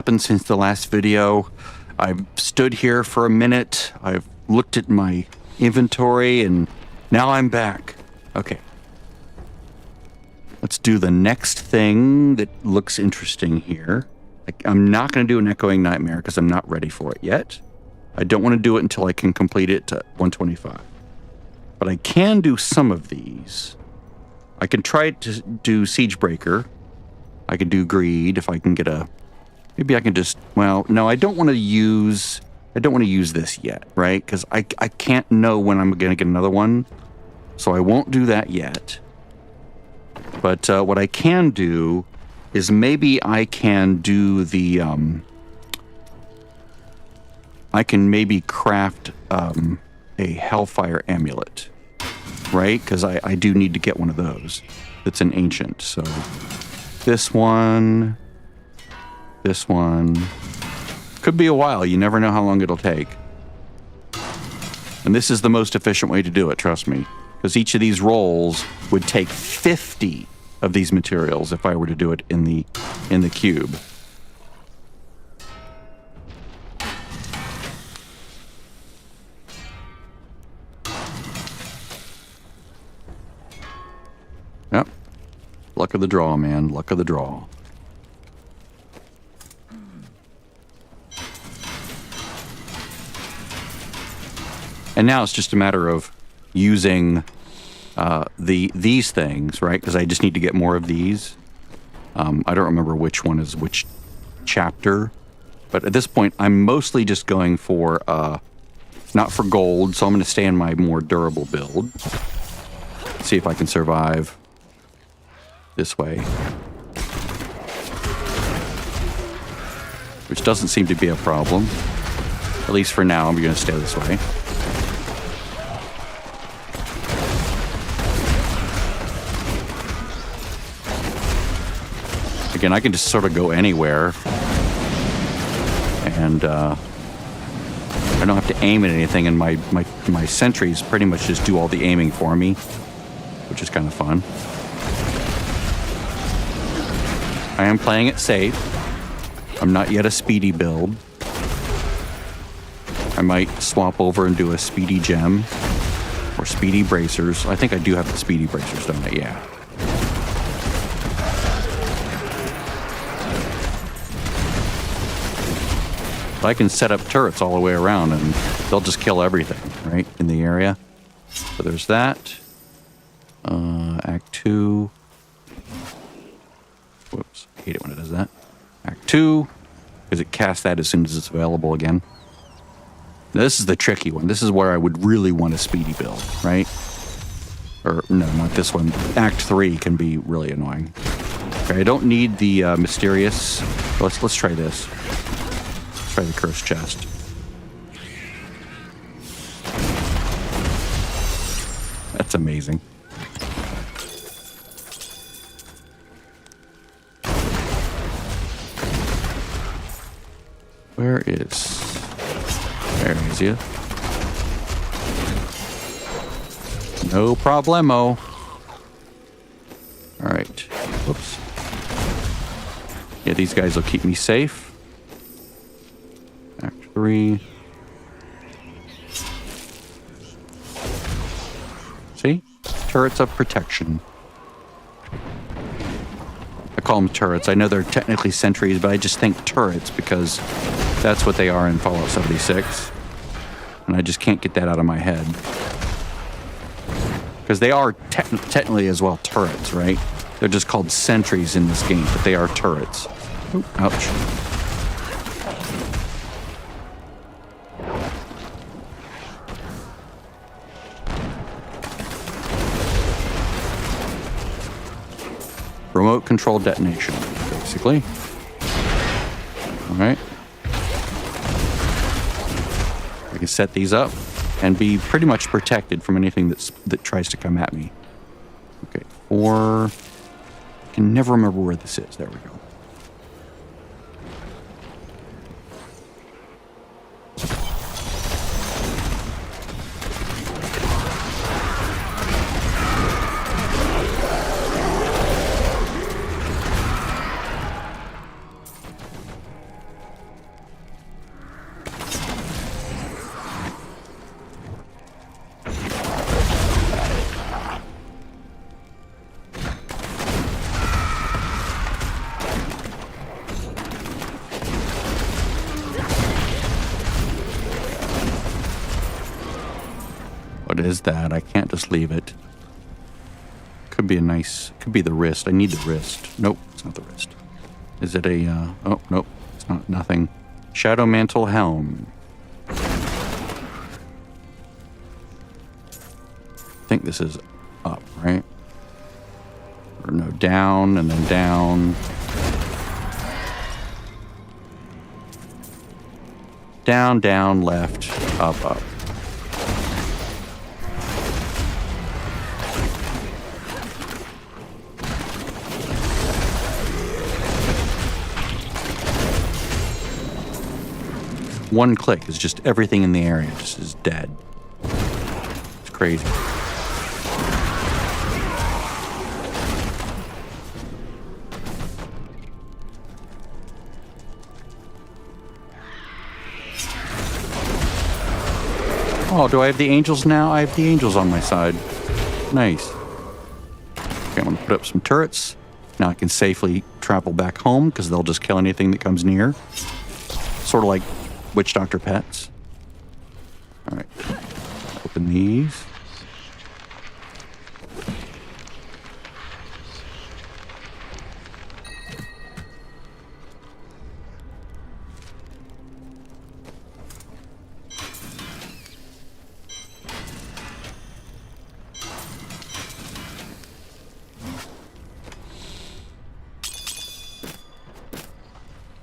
Happened since the last video. I've stood here for a minute. I've looked at my inventory and now I'm back. Okay. Let's do the next thing that looks interesting here. I'm not going to do an Echoing Nightmare because I'm not ready for it yet. I don't want to do it until I can complete it to 125. But I can do some of these. I can try to do Siegebreaker. I can do Greed if I can get a... Maybe I can just... Well, no, I don't want to use this yet, right? Because I can't know when I'm going to get another one. So I won't do that yet. But what I can do is maybe I can do the... I can maybe craft a Hellfire Amulet, right? Because I do need to get one of those. It's an ancient, so... This one... Could be a while. You never know how long it'll take. And this is the most efficient way to do it, trust me. Because each of these rolls would take 50 of these materials if I were to do it in the cube. Yep. Luck of the draw, man. Luck of the draw. And now it's just a matter of using these things, right? Because I just need to get more of these. I don't remember which one is which chapter. But at this point, I'm mostly just going for, not for gold, so I'm going to stay in my more durable build. See if I can survive this way. Which doesn't seem to be a problem. At least for now, I'm going to stay this way. Again, I can just sort of go anywhere. And I don't have to aim at anything, and my sentries pretty much just do all the aiming for me, which is kind of fun. I am playing it safe. I'm not yet a speedy build. I might swap over and do a speedy gem or speedy bracers. I think I do have the speedy bracers, don't I? Yeah. I can set up turrets all the way around and they'll just kill everything, right, in the area. So there's that. Act 2. Whoops, I hate it when it does that. Act 2, because it casts that as soon as it's available again. Now, this is the tricky one. This is where I would really want a speedy build, right? Or, no, not this one. Act 3 can be really annoying. Okay, I don't need the mysterious... Let's try this. Try the cursed chest. That's amazing. Where is... There is you. No problemo. Alright. Whoops. Yeah, these guys will keep me safe. 3. See? Turrets of protection. I call them turrets. I know they're technically sentries, but I just think turrets because that's what they are in Fallout 76. And I just can't get that out of my head. Because they are technically as well turrets, right? They're just called sentries in this game, but they are turrets. Ooh, ouch. Remote control detonation, basically. All right. I can set these up and be pretty much protected from anything that tries to come at me. Okay, 4. I can never remember where this is. There we go. What is that? I can't just leave it. Could be a nice... Could be the wrist. I need the wrist. Nope, it's not the wrist. Is it a... oh, nope. It's not. Nothing. Shadow Mantle Helm. I think this is up, right? Or no, down and then down. Down, down, left, up, up. One click is just everything in the area just is dead. It's crazy. Oh, do I have the angels now? I have the angels on my side. Nice. Okay, I'm going to put up some turrets. Now I can safely travel back home because they'll just kill anything that comes near. Sort of like Witch Doctor pets. All right. Open these.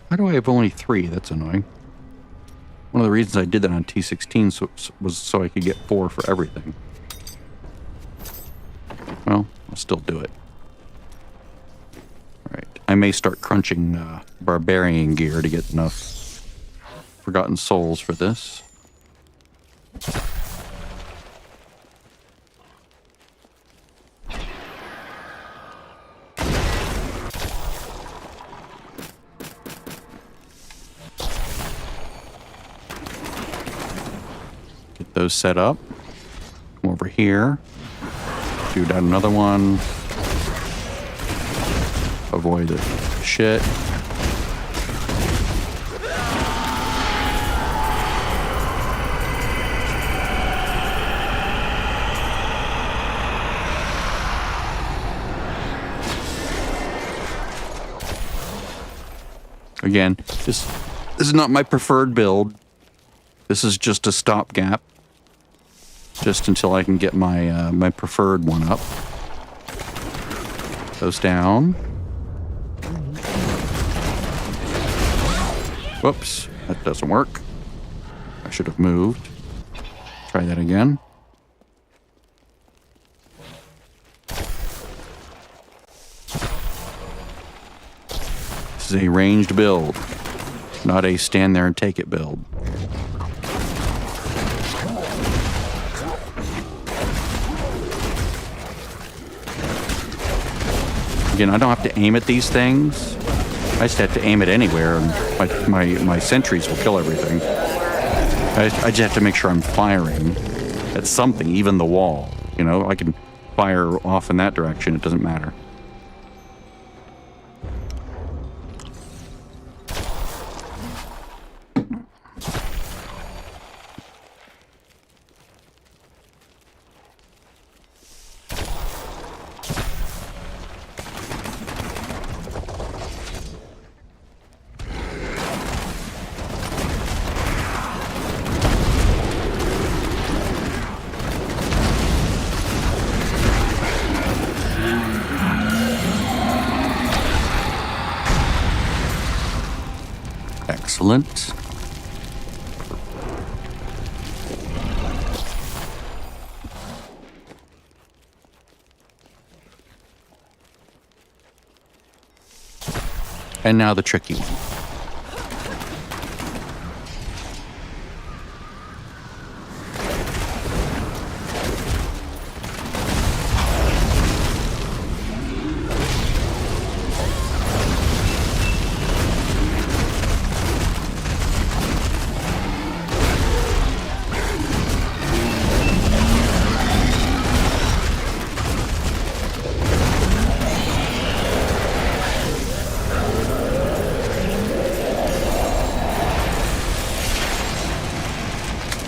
Why do I have only 3? That's annoying. One of the reasons I did that on T16 was so I could get 4 for everything. Well, I'll still do it. Alright. I may start crunching barbarian gear to get enough Forgotten Souls for this. Those set up. Come over here. Shoot out another one. Avoid the shit. Again, this is not my preferred build. This is just a stopgap. Just until I can get my my preferred one up. Goes down. Whoops, that doesn't work. I should have moved. Try that again. This is a ranged build, not a stand there and take it build. Again, I don't have to aim at these things. I just have to aim it anywhere, and my sentries will kill everything. I just have to make sure I'm firing at something, even the wall. You know, I can fire off in that direction. It doesn't matter. Excellent. And now the tricky one.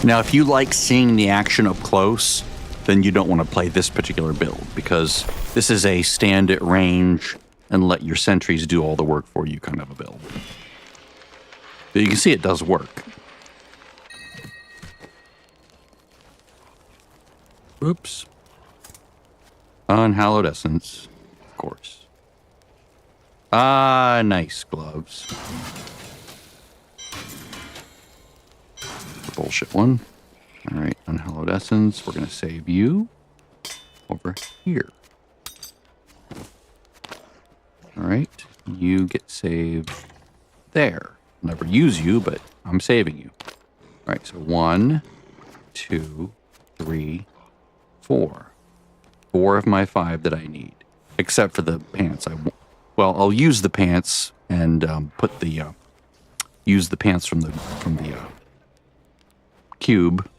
Now, if you like seeing the action up close, then you don't want to play this particular build, because this is a stand at range and let your sentries do all the work for you kind of a build. But you can see it does work. Oops. Unhallowed essence, of course. Ah, nice gloves. The bullshit one. All right, unhallowed essence. We're going to save you over here. All right, you get saved there. Never use you, but I'm saving you. All right, so 1, 2, 3, 4. 4 of my 5 that I need, except for the pants. Well, I'll use the pants and put the use the pants from the cube,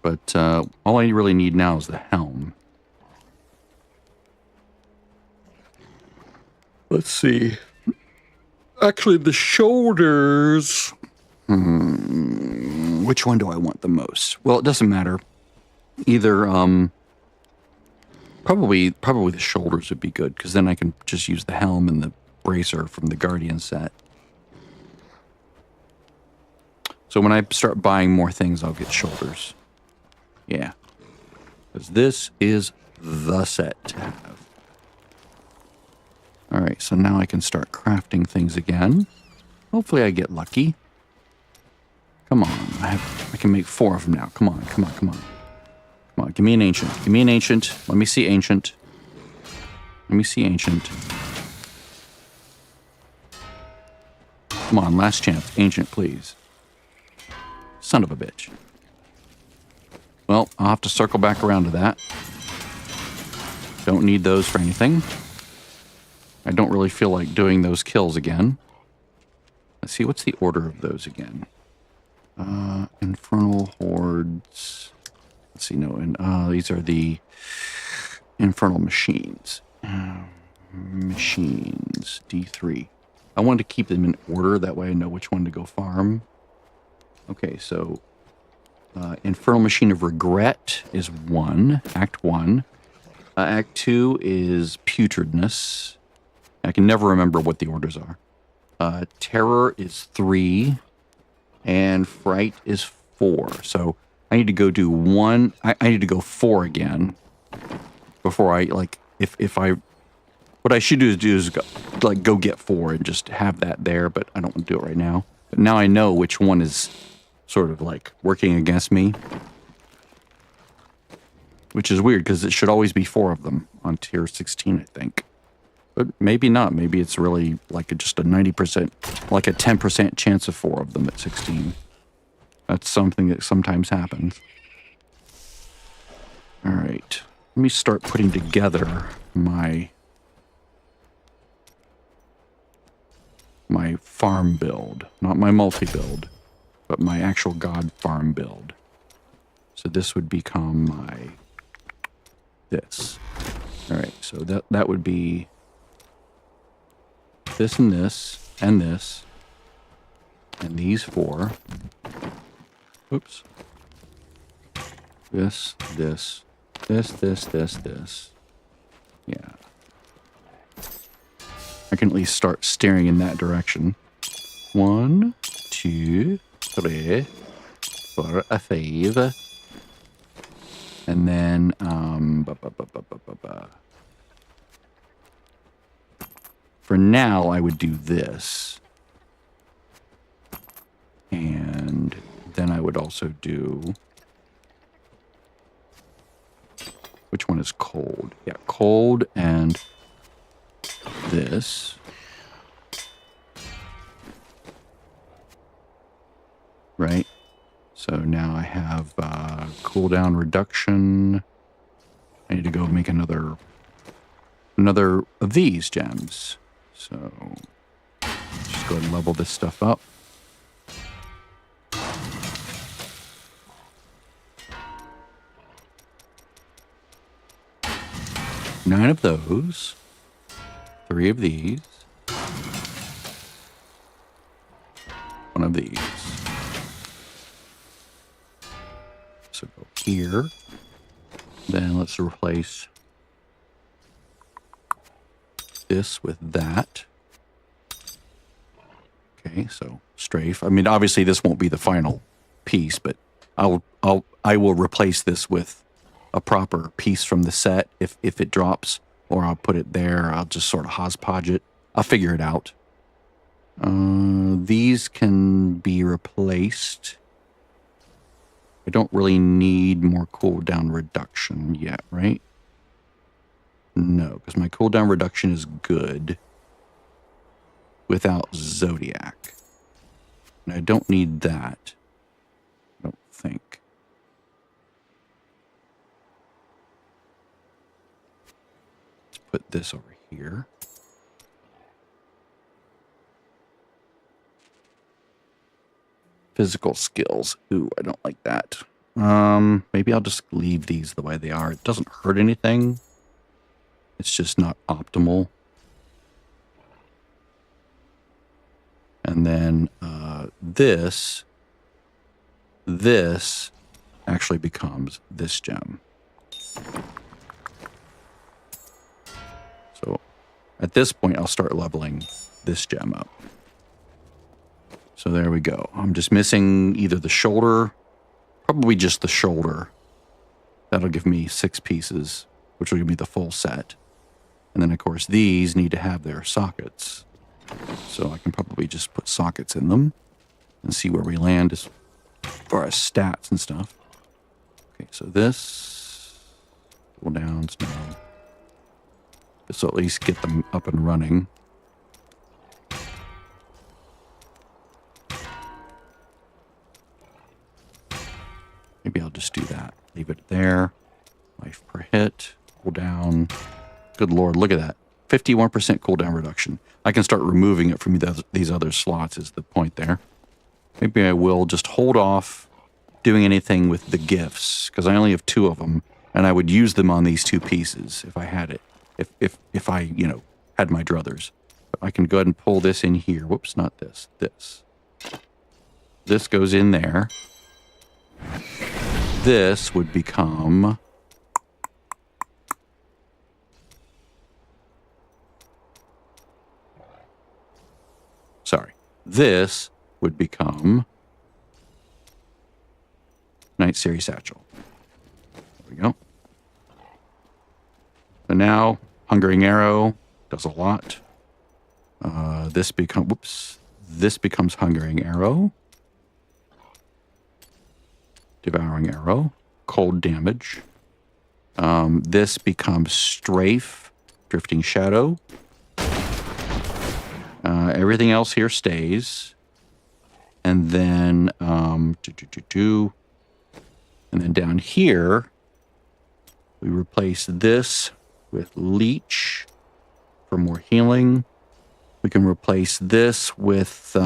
but all I really need now is the helm. Let's see. Actually, the shoulders. Which one do I want the most? Well, it doesn't matter. Either probably the shoulders would be good, because then I can just use the helm and the bracer from the Guardian set. So when I start buying more things, I'll get shoulders. Yeah. Because this is the set to have. All right, so now I can start crafting things again. Hopefully I get lucky. Come on, I can make 4 of them now. Come on, come on, come on. Come on, give me an ancient. Give me an ancient. Let me see ancient. Let me see ancient. Come on, last chance. Ancient, please. Son of a bitch. Well, I'll have to circle back around to that. Don't need those for anything. I don't really feel like doing those kills again. Let's see, what's the order of those again? Infernal Hordes. Let's see, no, and these are the Infernal Machines. Machines, D3. I wanted to keep them in order, that way I know which one to go farm. Okay, so Infernal Machine of Regret is 1, Act 1. Act 2 is Putridness. I can never remember what the orders are. Terror is 3, and Fright is 4. So I need to go do 1. I need to go 4 again before I, like, if I, what I should do is go, like, go get 4 and just have that there, but I don't want to do it right now. But now I know which one is sort of like working against me, which is weird because it should always be 4 of them on tier 16, I think. But maybe not. Maybe it's really like just a 90%, like a 10% chance of 4 of them at 16. That's something that sometimes happens. All right. Let me start putting together my farm build. Not my multi-build, but my actual god farm build. So this would become my... this. All right. So that would be... this and this, and this, and these 4. Oops. This. Yeah. I can at least start steering in that direction. 1, 2, 3, 4, 5. And then, for now, I would do this. And then I would also do... which one is cold? Yeah, cold and this. Right? So now I have cooldown reduction. I need to go make another of these gems. So just go ahead and level this stuff up. Nine of those. 3 of these. 1 of these. So go here. Then let's replace this with that. Okay, so strafe. I mean, obviously this won't be the final piece, but I will replace this with a proper piece from the set if it drops, or I'll put it there. I'll just sort of hodgepodge it. I'll figure it out. These can be replaced. I don't really need more cooldown reduction yet, right? No, because my cooldown reduction is good without Zodiac. And I don't need that. I don't think. Let's put this over here. Physical skills. Ooh, I don't like that. Maybe I'll just leave these the way they are. It doesn't hurt anything. It's just not optimal. And then this actually becomes this gem. So at this point, I'll start leveling this gem up. So there we go. I'm just missing either the shoulder, probably just the shoulder. That'll give me 6 pieces, which will give me the full set. And then, of course, these need to have their sockets. So I can probably just put sockets in them and see where we land as far as stats and stuff. Okay, so this, cooldowns, no. This will at least get them up and running. Maybe I'll just do that. Leave it there. Life per hit. Cooldown. Good Lord, look at that. 51% cooldown reduction. I can start removing it from these other slots is the point there. Maybe I will just hold off doing anything with the gifts, because I only have 2 of them, and I would use them on these 2 pieces if I had it. If I, you know, had my druthers. But I can go ahead and pull this in here. Whoops, not this. This. This goes in there. This would become... Sorry. This would become Night Series Satchel. There we go. So now, Hungering Arrow does a lot. This becomes Hungering Arrow. Devouring Arrow. Cold Damage. This becomes Strafe. Drifting Shadow. Everything else here stays. And then, and then down here, we replace this with Leech for more healing. We can replace this with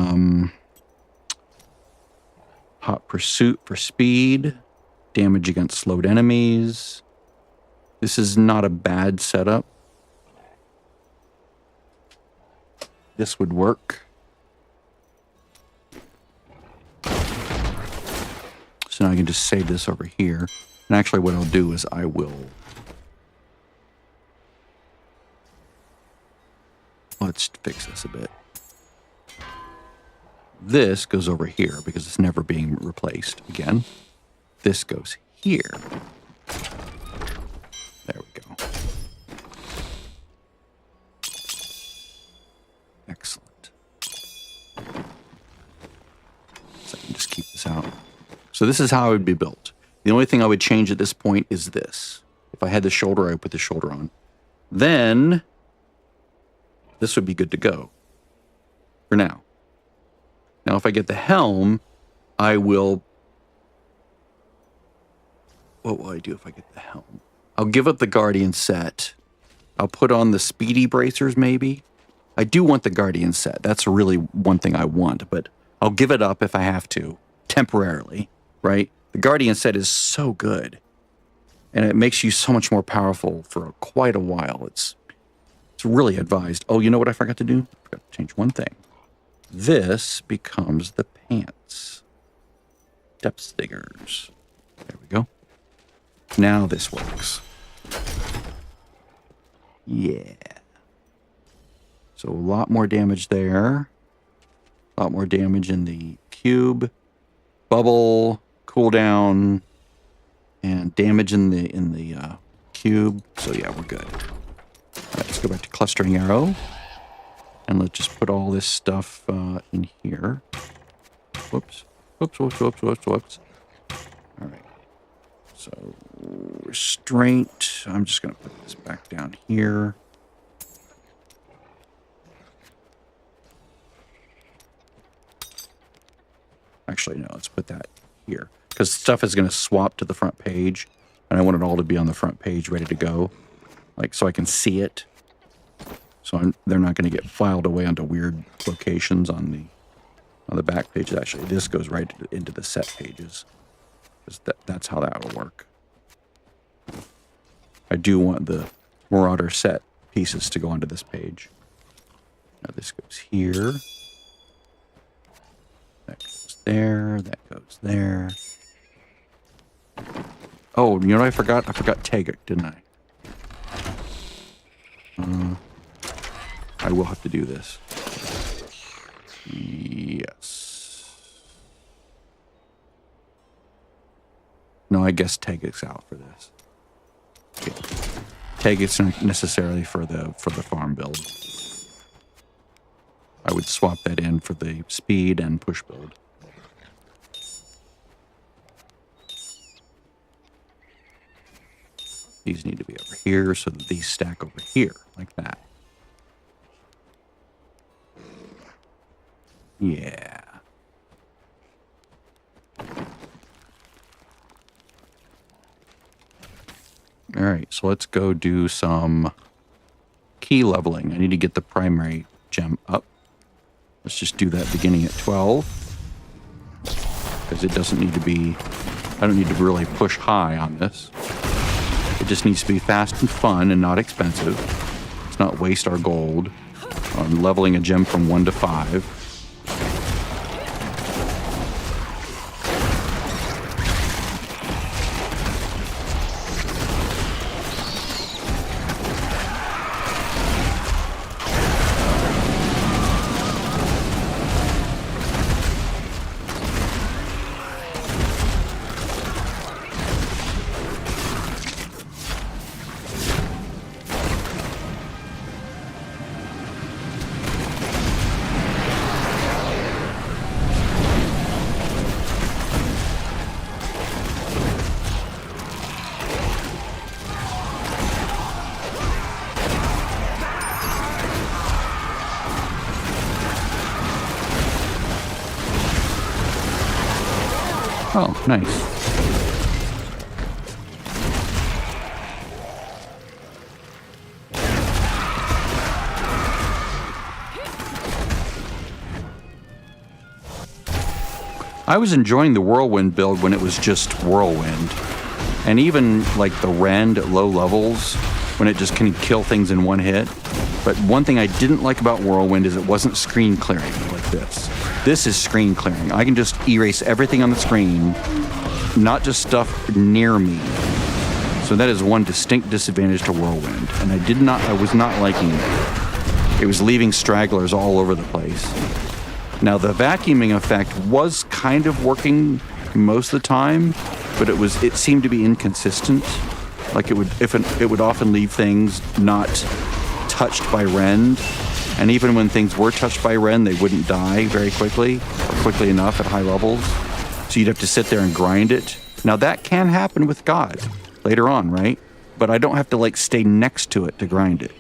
Hot Pursuit for speed, damage against slowed enemies. This is not a bad setup. This would work. So now I can just save this over here. And actually what I'll do is I will... Let's fix this a bit. This goes over here because it's never being replaced again. This goes here. There we go. Excellent. So I can just keep this out. So this is how it would be built. The only thing I would change at this point is this. If I had the shoulder, I would put the shoulder on. Then this would be good to go for now. Now, if I get the helm, I will... What will I do if I get the helm? I'll give up the Guardian set. I'll put on the Speedy Bracers, maybe. I do want the Guardian set. That's really one thing I want, but I'll give it up if I have to, temporarily, right? The Guardian set is so good, and it makes you so much more powerful for quite a while. It's really advised. Oh, you know what I forgot to do? I forgot to change one thing. This becomes the pants. Depth Diggers. There we go. Now this works. Yeah. So a lot more damage there. A lot more damage in the cube. Bubble, cooldown, and damage in the cube. So yeah, we're good. All right, let's go back to clustering arrow. And let's just put all this stuff in here. Whoops. Whoops, whoops, whoops, whoops, whoops. All right. So, restraint. I'm just going to put this back down here. Actually, no, let's put that here. Because stuff is going to swap to the front page. And I want it all to be on the front page, ready to go. Like, so I can see it. So they're not going to get filed away onto weird locations on the back page. Actually, this goes right into the set pages. That's how that will work. I do want the Marauder set pieces to go onto this page. Now this goes here. That goes there. That goes there. Oh, you know what I forgot? I forgot Tegek, didn't I? I will have to do this. Yes. No, I guess Tegek's out for this. Okay. Tegek's not necessarily for the farm build. I would swap that in for the speed and push build. These need to be over here so that these stack over here, like that. Yeah. All right, so let's go do some key leveling. I need to get the primary gem up. Let's just do that beginning at 12. Because it doesn't need to be... I don't need to really push high on this. It just needs to be fast and fun and not expensive. Let's not waste our gold on leveling a gem from 1 to 5. Oh, nice. I was enjoying the Whirlwind build when it was just Whirlwind. And even like the Rend at low levels, when it just can kill things in one hit. But one thing I didn't like about Whirlwind is it wasn't screen clearing like this. This is screen clearing. I can just erase everything on the screen, not just stuff near me. So that is one distinct disadvantage to Whirlwind. And I was not liking it. It was leaving stragglers all over the place. Now the vacuuming effect was kind of working most of the time, but it seemed to be inconsistent. Like it would often leave things not touched by Rend, and even when things were touched by Rend, they wouldn't die very quickly or quickly enough at high levels. So you'd have to sit there and grind it. Now that can happen with God later on, right? But I don't have to like stay next to it to grind it.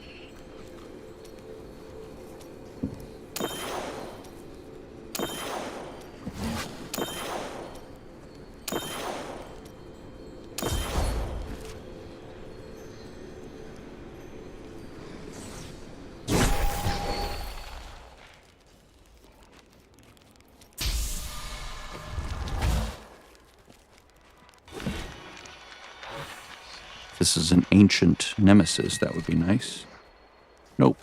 This is an ancient nemesis. That would be nice. Nope.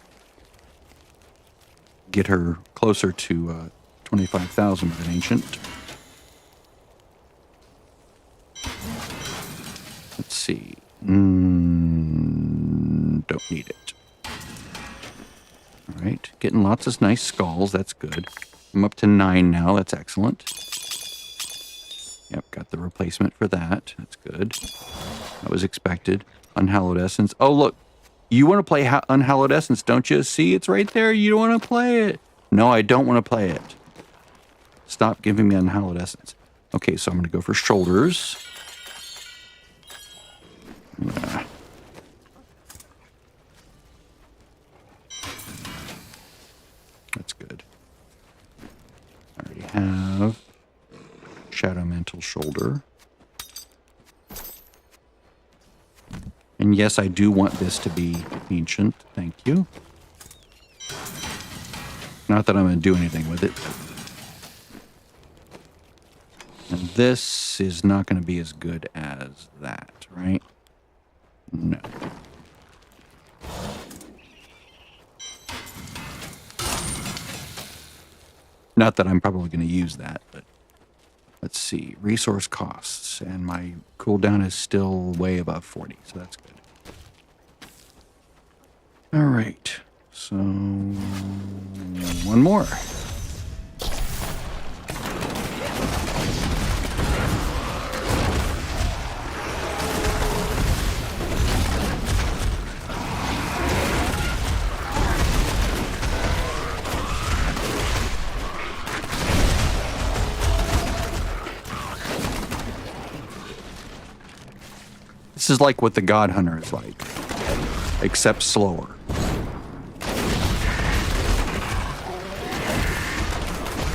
Get her closer to 25,000 with an ancient. Let's see. Don't need it. All right. Getting lots of nice skulls. That's good. I'm up to 9 now. That's excellent. Yep, got the replacement for that. That's good. That was expected. Unhallowed Essence. Oh, look. You want to play Unhallowed Essence, don't you? See, it's right there. You don't want to play it. No, I don't want to play it. Stop giving me Unhallowed Essence. Okay, so I'm going to go for shoulders. That's good. I already have Shadow Mantle shoulder. And yes, I do want this to be ancient. Thank you. Not that I'm going to do anything with it. And this is not going to be as good as that, right? No. Not that I'm probably going to use that, but let's see. Resource costs, and my cooldown is still way above 40, so that's good. All right, so one more. This is like what the God Hunter is like, except slower.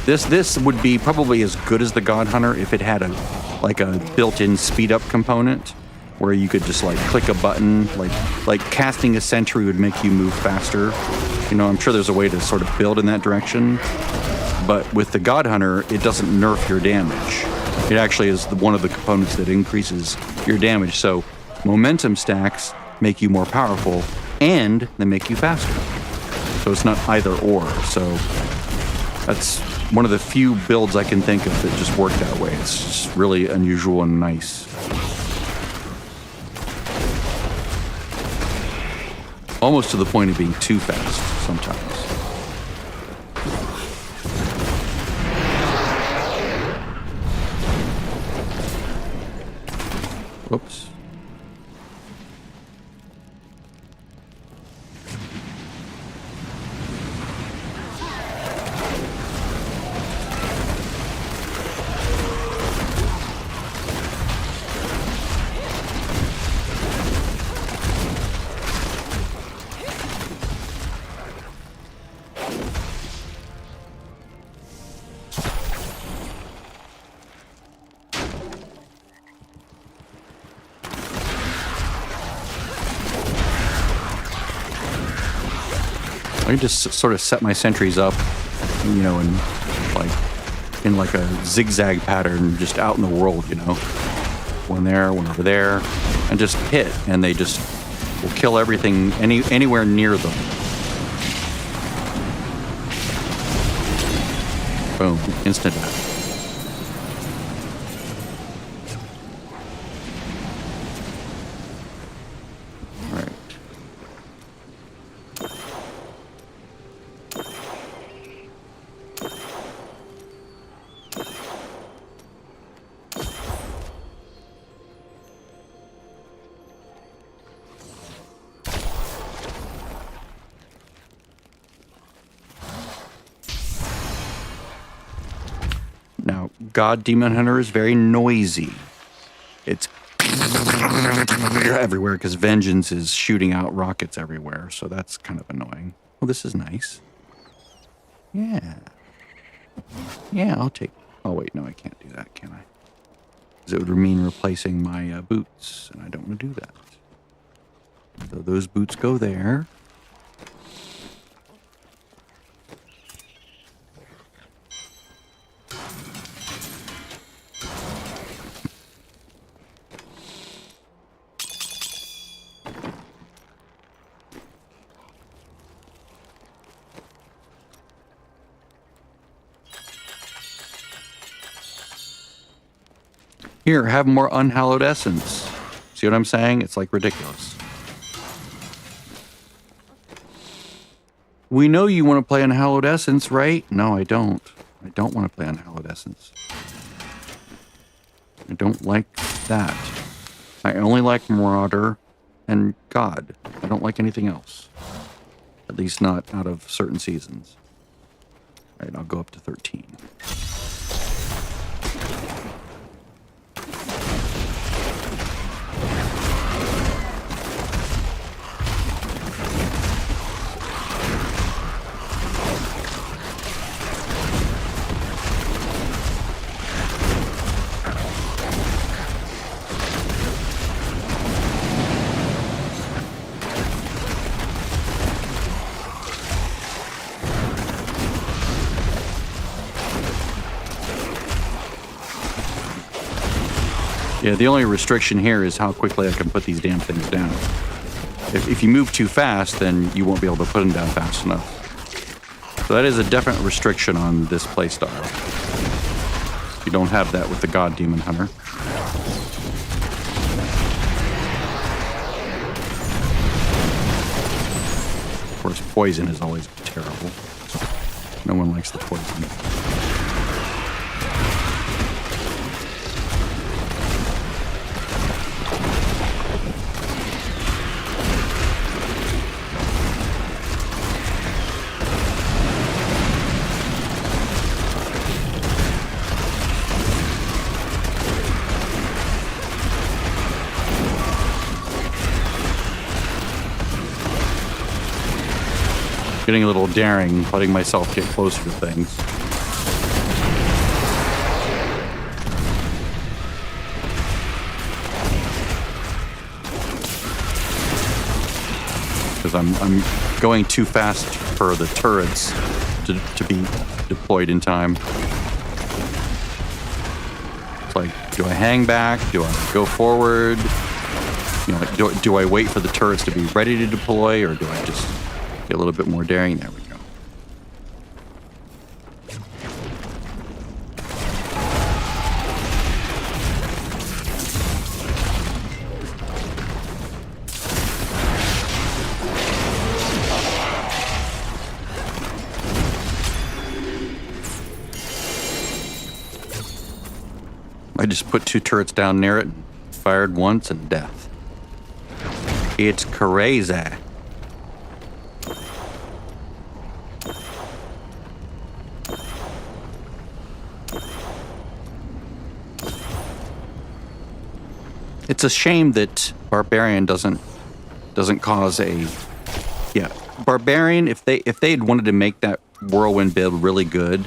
This would be probably as good as the God Hunter if it had a built-in speed up component where you could just like click a button, like casting a sentry would make you move faster. You know, I'm sure there's a way to sort of build in that direction, but with the God Hunter, it doesn't nerf your damage. It actually is one of the components that increases your damage. So momentum stacks make you more powerful and they make you faster. So it's not either or. So that's one of the few builds I can think of that just work that way. It's just really unusual and nice. Almost to the point of being too fast sometimes. Whoops. I can just sort of set my sentries up, you know, in like a zigzag pattern, just out in the world, you know. One there, one over there, and just hit, and they just will kill everything anywhere near them. Boom, instant death. Now, God Demon Hunter is very noisy. It's everywhere because Vengeance is shooting out rockets everywhere, so that's kind of annoying. Well, this is nice. Yeah. Yeah, I'll take... Oh, wait, no, I can't do that, can I? Because it would mean replacing my boots, and I don't want to do that. So those boots go there. Here, have more Unhallowed Essence. See what I'm saying? It's like ridiculous. We know you want to play on Hallowed Essence, right? No, I don't. I don't want to play on Hallowed Essence. I don't like that. I only like Marauder and God. I don't like anything else. At least not out of certain seasons. All right, I'll go up to 13. Yeah, the only restriction here is how quickly I can put these damn things down. If you move too fast, then you won't be able to put them down fast enough. So that is a definite restriction on this playstyle. You don't have that with the God Demon Hunter. Of course, poison is always terrible. No one likes the poison. Getting a little daring, letting myself get closer to things. Because I'm going too fast for the turrets to be deployed in time. It's like, do I hang back? Do I go forward? You know, like, do I wait for the turrets to be ready to deploy, or do I just get a little bit more daring? There we go. I just put 2 turrets down near it, fired once, and death. It's crazy. It's a shame that Barbarian doesn't cause a Barbarian. If they had wanted to make that whirlwind build really good,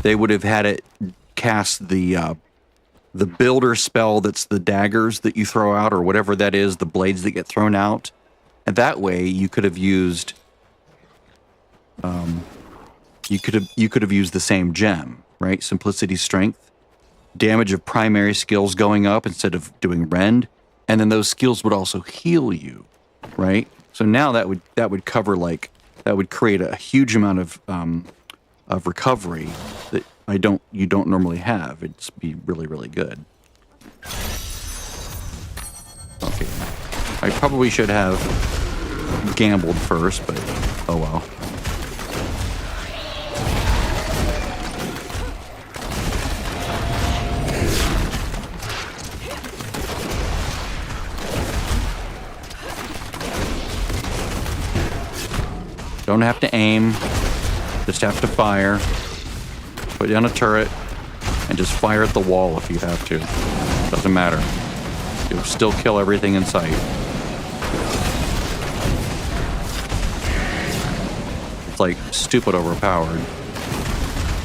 they would have had it cast the builder spell that's the daggers that you throw out, or whatever that is, the blades that get thrown out, and that way you could have used you could have used the same gem, right? Simplicity, strength. Damage of primary skills going up instead of doing rend, and then those skills would also heal you, right? So now that would cover, like, that would create a huge amount of recovery that you don't normally have. It'd be really, really good. Okay, I probably should have gambled first, but oh well. Don't have to aim, just have to fire. Put down a turret and just fire at the wall if you have to. Doesn't matter. You'll still kill everything in sight. It's like stupid overpowered.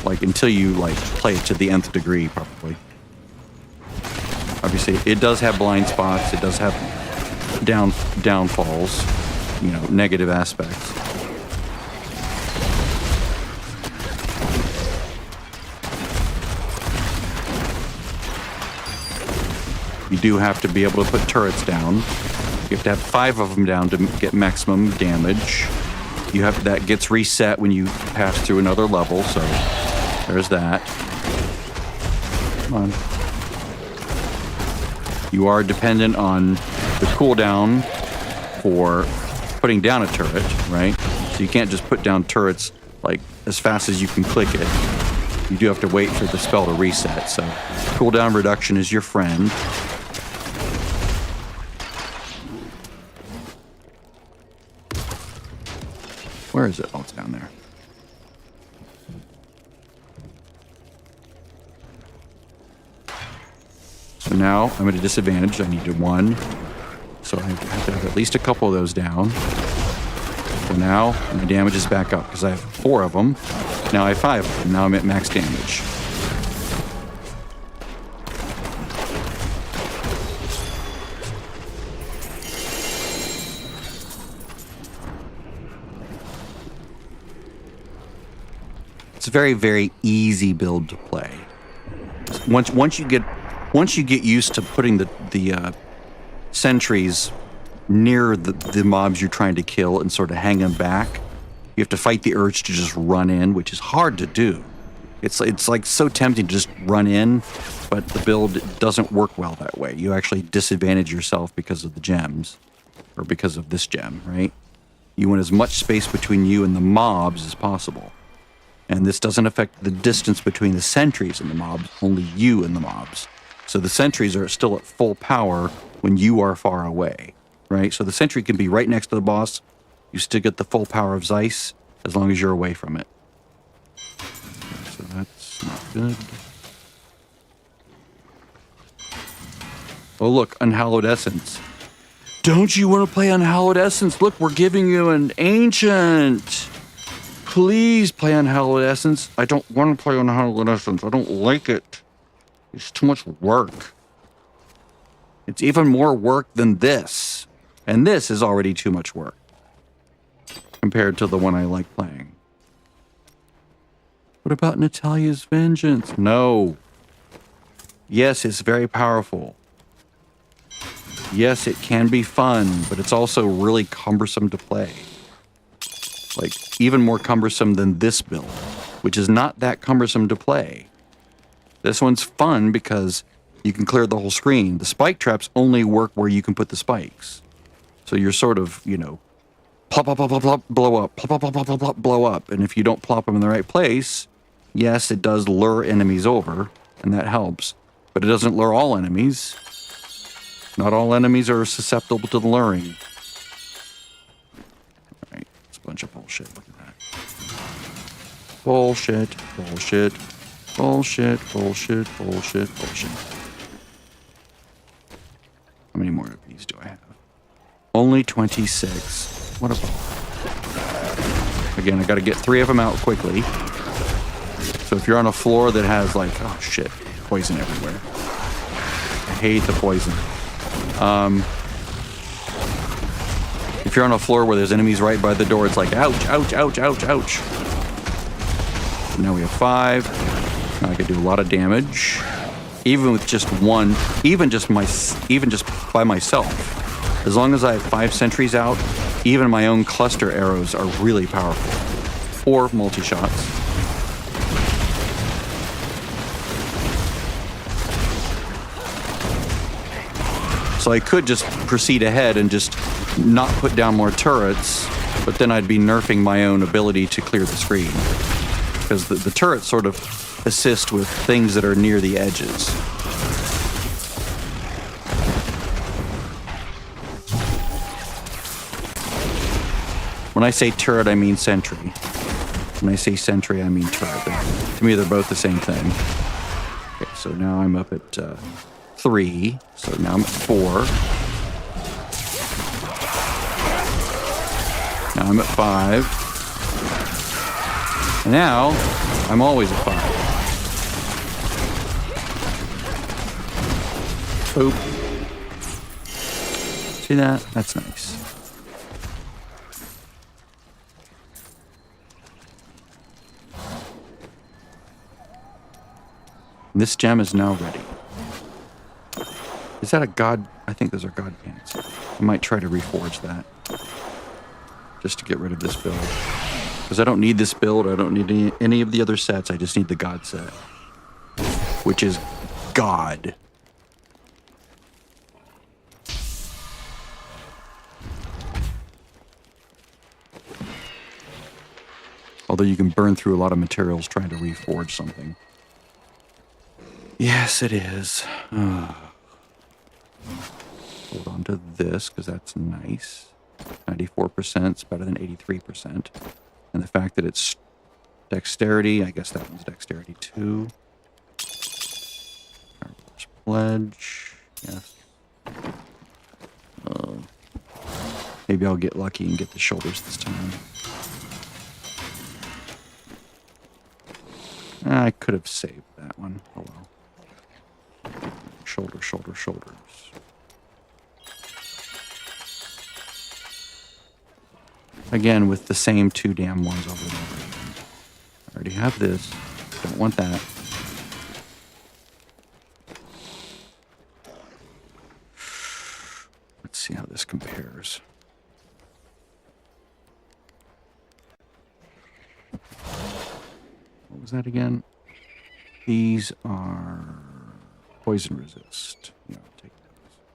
Like until you like play it to the nth degree, probably. Obviously, it does have blind spots. It does have downfalls, you know, negative aspects. You do have to be able to put turrets down. You have to have 5 of them down to get maximum damage. You have that gets reset when you pass through another level, so there's that. Come on. You are dependent on the cooldown for putting down a turret, right? So you can't just put down turrets like as fast as you can click it. You do have to wait for the spell to reset. So cooldown reduction is your friend. Where is it? Oh, it's down there. So now I'm at a disadvantage. I need 1. So I have to have at least a couple of those down. So now my damage is back up because I have 4 of them. Now I have 5 of them. Now I'm at max damage. It's a very, very easy build to play. Once you get used to putting the sentries near the mobs you're trying to kill and sort of hang them back, you have to fight the urge to just run in, which is hard to do. It's like so tempting to just run in, but the build doesn't work well that way. You actually disadvantage yourself because of the gems, or because of this gem, right? You want as much space between you and the mobs as possible. And this doesn't affect the distance between the sentries and the mobs, only you and the mobs. So the sentries are still at full power when you are far away, right? So the sentry can be right next to the boss. You still get the full power of Zeiss as long as you're away from it. So that's not good. Oh, look, Unhallowed Essence. Don't you want to play Unhallowed Essence? Look, we're giving you an ancient. Please play Unhallowed Essence. I don't want to play Unhallowed Essence. I don't like it. It's too much work. It's even more work than this. And this is already too much work compared to the one I like playing. What about Natalia's Vengeance? No. Yes, it's very powerful. Yes, it can be fun, but it's also really cumbersome to play. Like, even more cumbersome than this build, which is not that cumbersome to play. This one's fun because you can clear the whole screen. The spike traps only work where you can put the spikes. So you're sort of, you know, plop, plop, plop, plop, plop, blow up, plop, plop, plop, plop, plop, plop, blow up. And if you don't plop them in the right place, yes, it does lure enemies over, and that helps. But it doesn't lure all enemies. Not all enemies are susceptible to the luring. Bunch of bullshit. Look at that. Bullshit, bullshit, bullshit, bullshit, bullshit, bullshit. How many more of these do I have? Only 26. What a ball. Again, I got to get 3 of them out quickly. So if you're on a floor that has like, oh shit, poison everywhere. I hate the poison. If you're on a floor where there's enemies right by the door, it's like, ouch, ouch, ouch, ouch, ouch. Now we have 5. Now I can do a lot of damage. Even with just 1, even just by myself. As long as I have 5 sentries out, even my own cluster arrows are really powerful. Or multi-shots. So I could just proceed ahead and just not put down more turrets, but then I'd be nerfing my own ability to clear the screen. Because the turrets sort of assist with things that are near the edges. When I say turret, I mean sentry. When I say sentry, I mean turret. To me, they're both the same thing. Okay, so now I'm up at 3. So now I'm at 4. Now I'm at 5. And now, I'm always at 5. Boop. See that? That's nice. This gem is now ready. Is that a god? I think those are god pants. I might try to reforge that. Just to get rid of this build. Because I don't need this build. I don't need any of the other sets. I just need the god set. Which is God. Although you can burn through a lot of materials trying to reforge something. Yes, it is. Hold on to this, because that's nice. 94% is better than 83%. And the fact that it's dexterity, I guess that one's dexterity too. Carver's Pledge, yes. Maybe I'll get lucky and get the shoulders this time. I could have saved that one. Oh well. Shoulder, shoulder, shoulders. Again, with the same two damn ones over and over again. I already have this. Don't want that. Let's see how this compares. What was that again? These are poison resist. Yeah, I'll take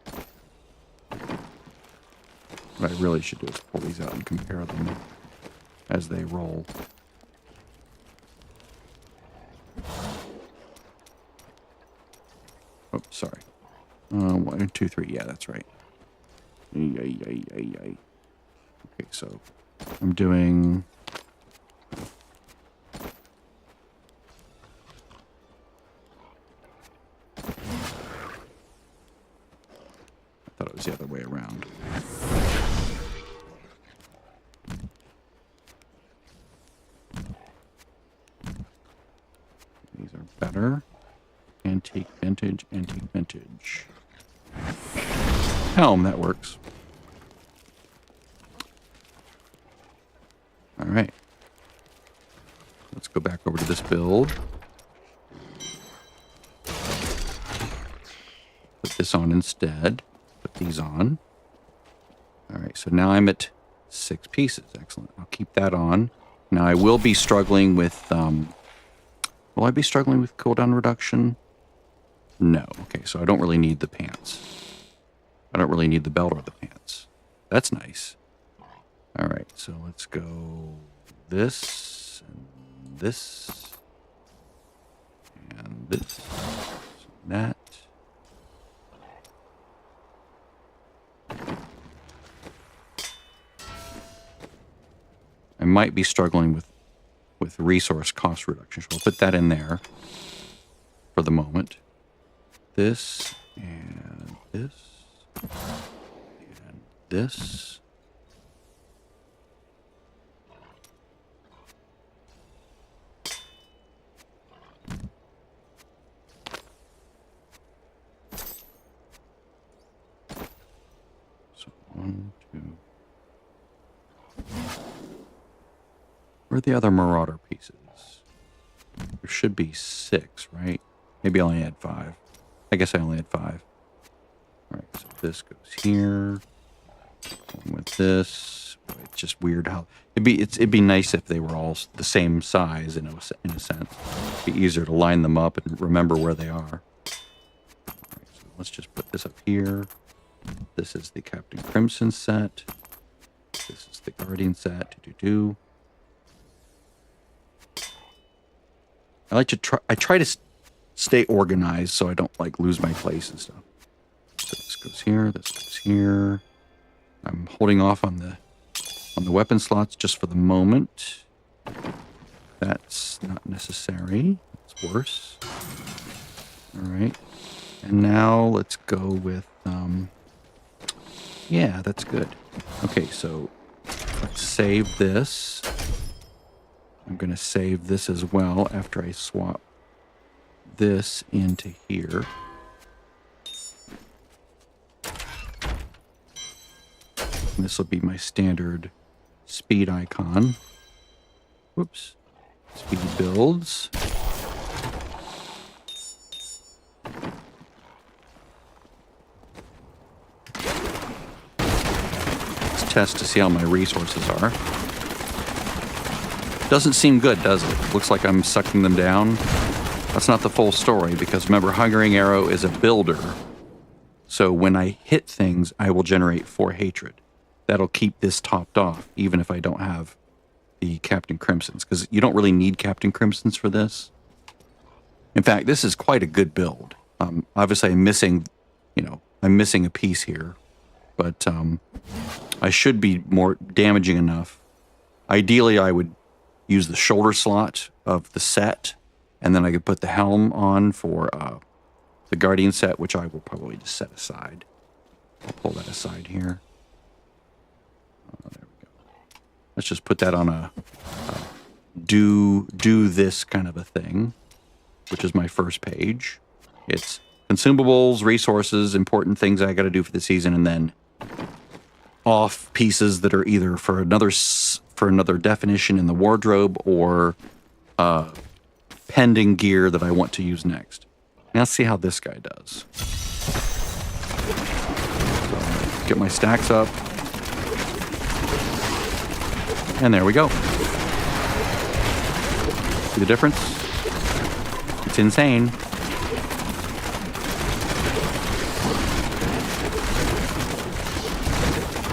those. What I really should do is pull these out and compare them as they roll. Oh, sorry. 1, 2, 3. Yeah, that's right. Okay, so I'm doing... I thought it was the other way around. These are better. Antique, vintage, antique, vintage. Helm, that works. All right. Let's go back over to this build. Put this on instead. Put these on. All right, so now I'm at 6 pieces. Excellent. I'll keep that on. Now I will be struggling with, will I be struggling with cooldown reduction? No. Okay, so I don't really need the pants. I don't really need the belt or the pants. That's nice. All right, so let's go this, and this, and this, and that. I might be struggling with resource cost reduction, so I'll put that in there for the moment. This, and this, and this. So 1, 2. Where are the other Marauder pieces? There should be 6, right? Maybe I only had 5. I guess I only had 5. All right, so this goes here. One with this. Boy, it's just weird how it'd be nice if they were all the same size in a sense. It'd be easier to line them up and remember where they are. All right, so let's just put this up here. This is the Captain Crimson set. This is the Guardian set. I try to stay organized so I don't like lose my place and stuff. So this goes here, this goes here. I'm holding off on the weapon slots just for the moment. That's not necessary. It's worse. All right. And now let's go with yeah, that's good. Okay, so let's save this. I'm going to save this as well after I swap this into here. And this will be my standard speed icon. Whoops. Speed builds. Let's test to see how my resources are. Doesn't seem good, does it? Looks like I'm sucking them down. That's not the full story, because remember, Hungering Arrow is a builder. So when I hit things, I will generate 4 hatred. That'll keep this topped off, even if I don't have the Captain Crimsons, because you don't really need Captain Crimsons for this. In fact, this is quite a good build. Obviously, I'm missing a piece here, but I should be more damaging enough. Ideally, I would use the shoulder slot of the set, and then I could put the helm on for the Guardian set, which I will probably just set aside. I'll pull that aside here. There we go. Let's just put that on a do this kind of a thing, which is my first page. It's consumables, resources, important things I got to do for the season, and then off pieces that are either for another definition in the wardrobe or pending gear that I want to use next. Now let's see how this guy does. So, get my stacks up. And there we go. See the difference? It's insane.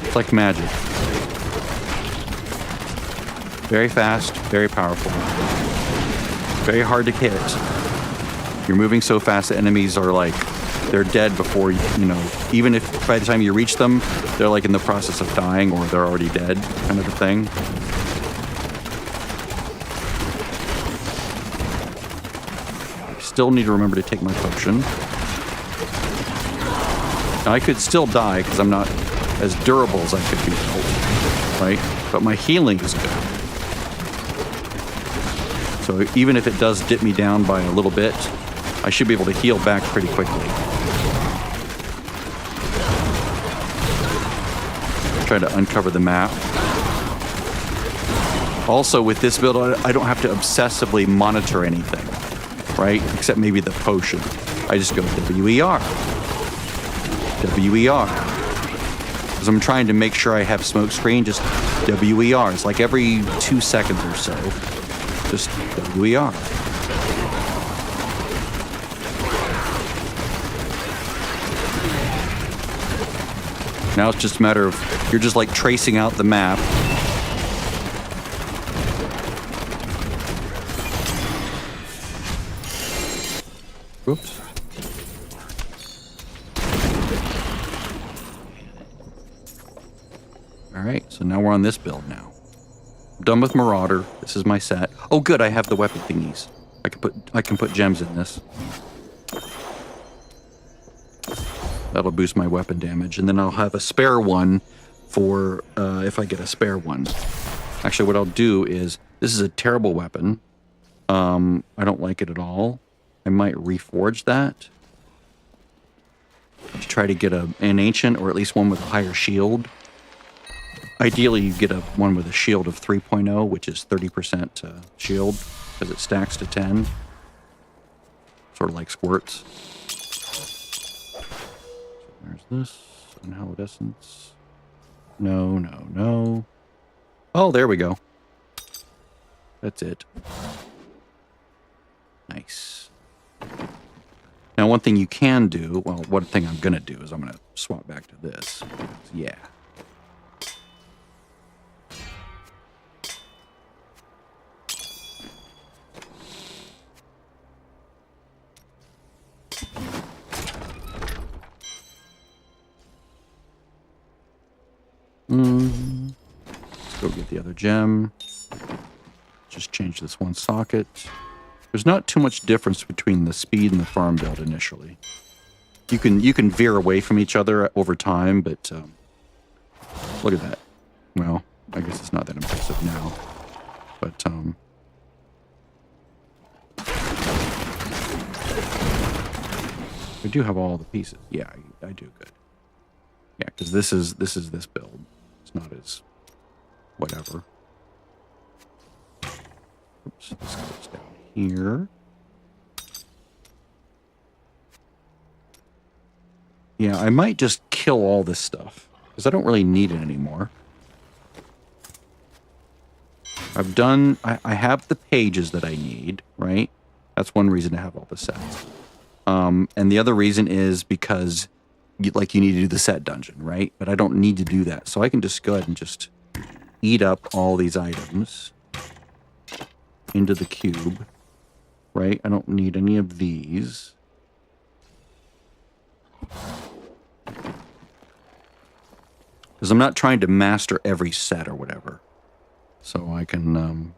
It's like magic. Very fast, very powerful. Very hard to hit. You're moving so fast that enemies are like, they're dead before, even if by the time you reach them, they're like in the process of dying or they're already dead, kind of a thing. I still need to remember to take my potion. Now, I could still die because I'm not as durable as I could be built, right? But my healing is good. So even if it does dip me down by a little bit, I should be able to heal back pretty quickly. Try to uncover the map. Also, with this build, I don't have to obsessively monitor anything, right? Except maybe the potion. I just go WER. WER. Because I'm trying to make sure I have smoke screen, just WER. It's like every 2 seconds or so. Just WER. Now it's just a matter of, you're just like tracing out the map. Whoops. All right, so now we're on this build now. I'm done with Marauder. This is my set. Oh, good, I have the weapon thingies. I can put gems in this. That'll boost my weapon damage, and then I'll have a spare one for if I get a spare one. Actually, what I'll do is, this is a terrible weapon. I don't like it at all. I might reforge that to try to get an ancient, or at least one with a higher shield. Ideally, you get one with a shield of 3.0, which is 30% shield, because it stacks to 10. Sort of like squirts. There's this. Inhalidescence. No. Oh, there we go. That's it. Nice. Now, one thing you can do, well, one thing I'm going to do is I'm going to swap back to this. Yeah. Let's go get the other gem. Just change this one socket. There's not too much difference between the speed and the farm build initially. You can veer away from each other over time, but look at that. Well, I guess it's not that impressive now, but I do have all the pieces. Yeah, I do good. Yeah, because this is this build. It's not as whatever. Oops, this goes down here. Yeah, I might just kill all this stuff because I don't really need it anymore. I have the pages that I need, right? That's one reason to have all the sets. And the other reason is because you need to do the set dungeon, right? But I don't need to do that. So I can just go ahead and just eat up all these items. into the cube, right? I don't need any of these. Because I'm not trying to master every set or whatever. So I can,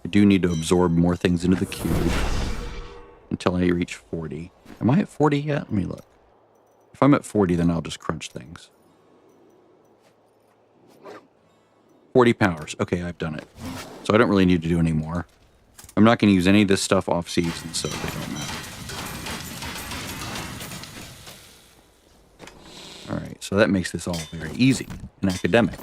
I do need to absorb more things into the cube until I reach 40. Am I at 40 yet? Let me look. If I'm at 40, then I'll just crunch things. 40 powers. Okay, I've done it. So I don't really need to do any more. I'm not going to use any of this stuff off season, so they don't matter. All right, so that makes this all very easy and academic.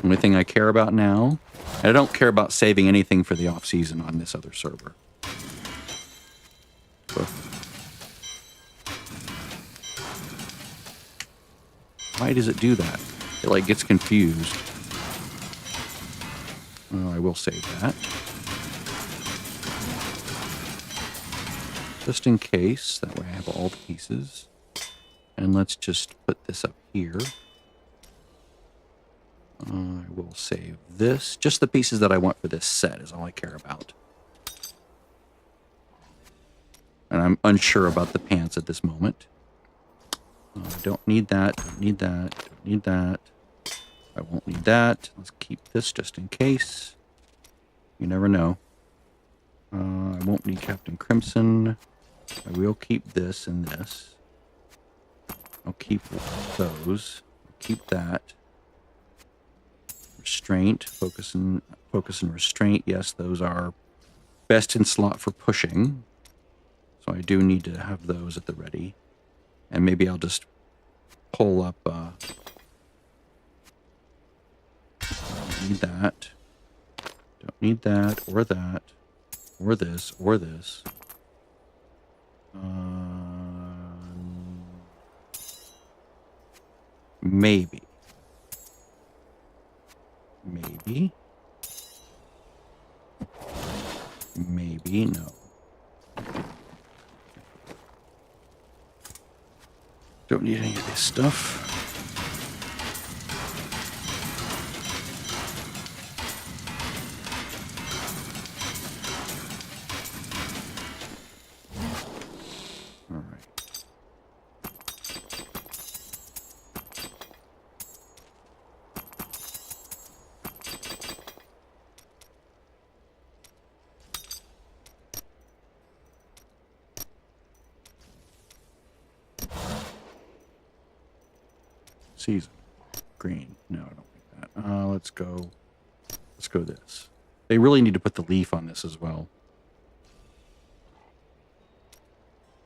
Only thing I care about now, and I don't care about saving anything for the off-season on this other server. So, why does it do that? It like gets confused. Oh, I will save that. Just in case, that way I have all the pieces. And let's just put this up here. I will save this. Just the pieces that I want for this set is all I care about. And I'm unsure about the pants at this moment. I don't need that, don't need that, don't need that. I won't need that. Let's keep this just in case. You never know. I won't need Captain Crimson. I will keep this and this. I'll keep those. I'll keep that. Restraint, focus and restraint. Yes, those are best in slot for pushing. So I do need to have those at the ready. And maybe I'll just pull up, don't need that. Don't need that, or that, or this, or this. Maybe. Maybe. Maybe, no. Don't need any of this stuff. All right. Season. Green. No, I don't like that. Let's go this. They really need to put the leaf on this as well.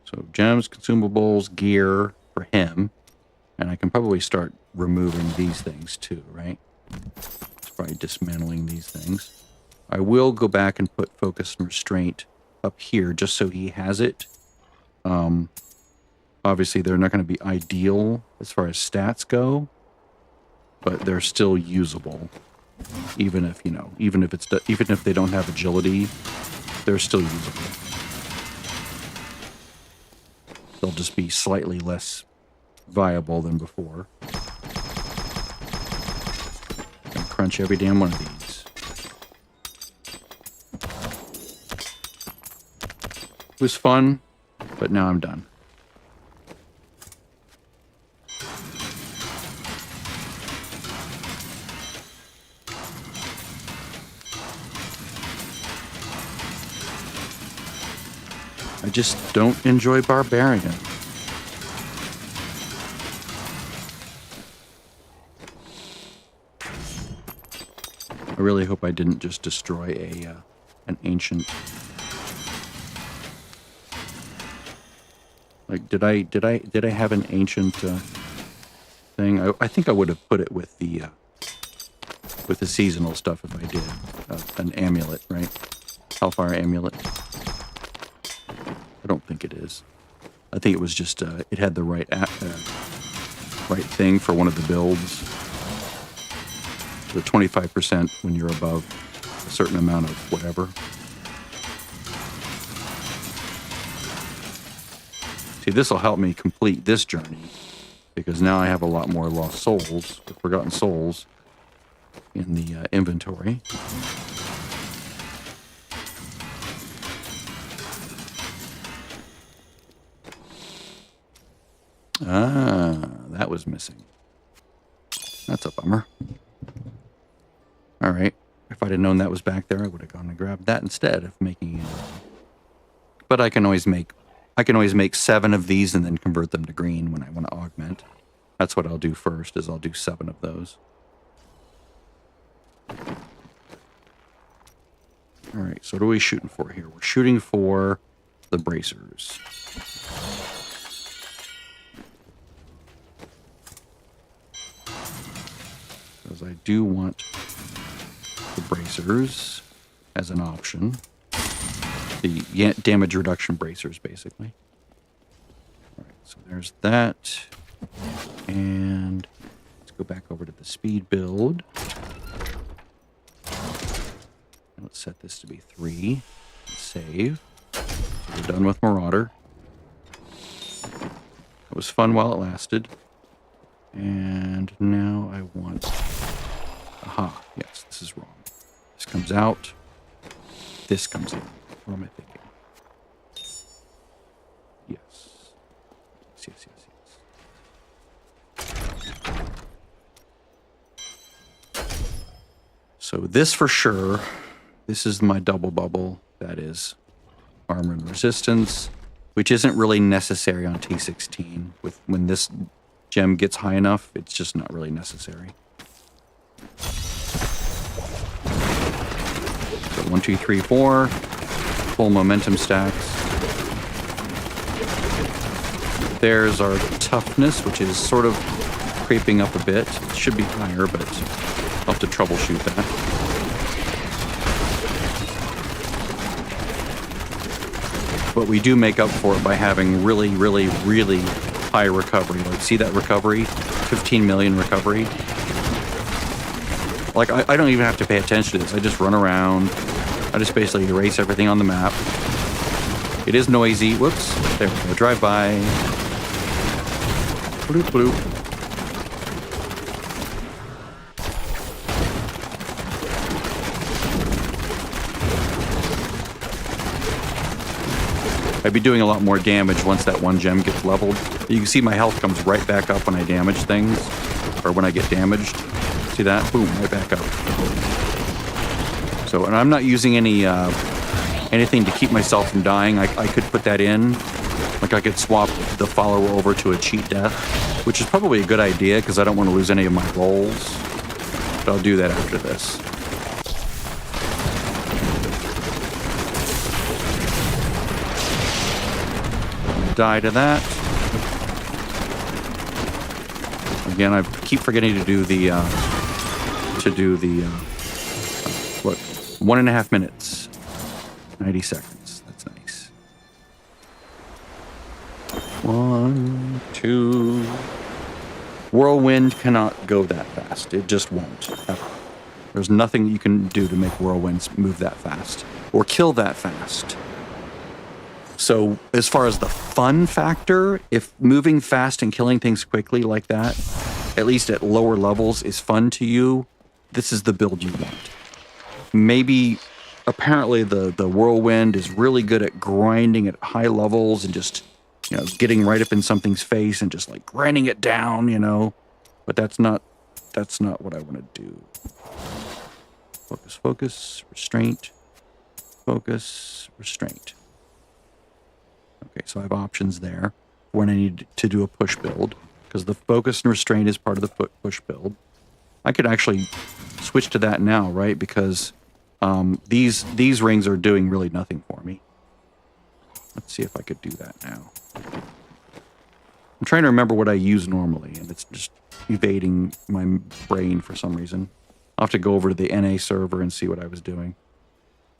So gems, consumables, gear for him. And I can probably start removing these things too, right? It's probably dismantling these things. I will go back and put focus and restraint up here just so he has it. Obviously, they're not going to be ideal as far as stats go, but they're still usable. Even if, even if they don't have agility, they're still usable. They'll just be slightly less viable than before. And crunch every damn one of these. It was fun, but now I'm done. I just don't enjoy Barbarian. I really hope I didn't just destroy an ancient. Like, did I have an ancient thing? I think I would have put it with the seasonal stuff if I did. An amulet, right? Hellfire amulet. I don't think it is. I think it was just it had the right thing for one of the builds. The 25% when you're above a certain amount of whatever. See, this will help me complete this journey because now I have a lot more lost souls, or forgotten souls, in the inventory. Ah, that was missing. That's a bummer. All right. If I'd have known that was back there, I would have gone and grabbed that instead of making it. But I can always make 7 of these and then convert them to green when I want to augment. That's what I'll do first, is I'll do 7 of those. All right, so what are we shooting for here? We're shooting for the bracers. Because I do want the bracers as an option. The damage reduction bracers, basically. All right, so there's that. And let's go back over to the speed build. Let's set this to be 3. Save. So we're done with Marauder. It was fun while it lasted. And now I want... Aha. Yes, this is wrong. This comes out. This comes in. What am I thinking? Yes. Yes. So this for sure... This is my double bubble. That is armor and resistance, which isn't really necessary on T16. When this gem gets high enough, it's just not really necessary. So 1, 2, 3, 4. Full momentum stacks. There's our toughness, which is sort of creeping up a bit. It should be higher, but I'll have to troubleshoot that. But we do make up for it by having really, really, really high recovery. Like, see that recovery? 15 million recovery. Like, I don't even have to pay attention to this. I just run around. I just basically erase everything on the map. It is noisy. Whoops. There we go. Drive by. Bloop, bloop. I'd be doing a lot more damage once that one gem gets leveled. You can see my health comes right back up when I damage things, or when I get damaged. See that? Boom, right back up. So, and I'm not using any anything to keep myself from dying. I could put that in. Like, I could swap the follower over to a cheat death, which is probably a good idea because I don't want to lose any of my rolls. But I'll do that after this. Die to that. Again, I keep forgetting to do the what, 1.5 minutes, 90 seconds. That's nice. 1, 2. Whirlwind cannot go that fast. It just won't. Ever. There's nothing you can do to make whirlwinds move that fast or kill that fast. So as far as the fun factor, if moving fast and killing things quickly like that, at least at lower levels, is fun to you, this is the build you want. Maybe, apparently the whirlwind is really good at grinding at high levels and just, you know, getting right up in something's face and just like grinding it down, you know. But that's not what I want to do. Focus, focus, restraint, focus, restraint. Okay, so I have options there when I need to do a push build, because the focus and restraint is part of the push build. I could actually switch to that now, right? Because these rings are doing really nothing for me. Let's see if I could do that now. I'm trying to remember what I use normally, and it's just evading my brain for some reason. I'll have to go over to the NA server and see what I was doing.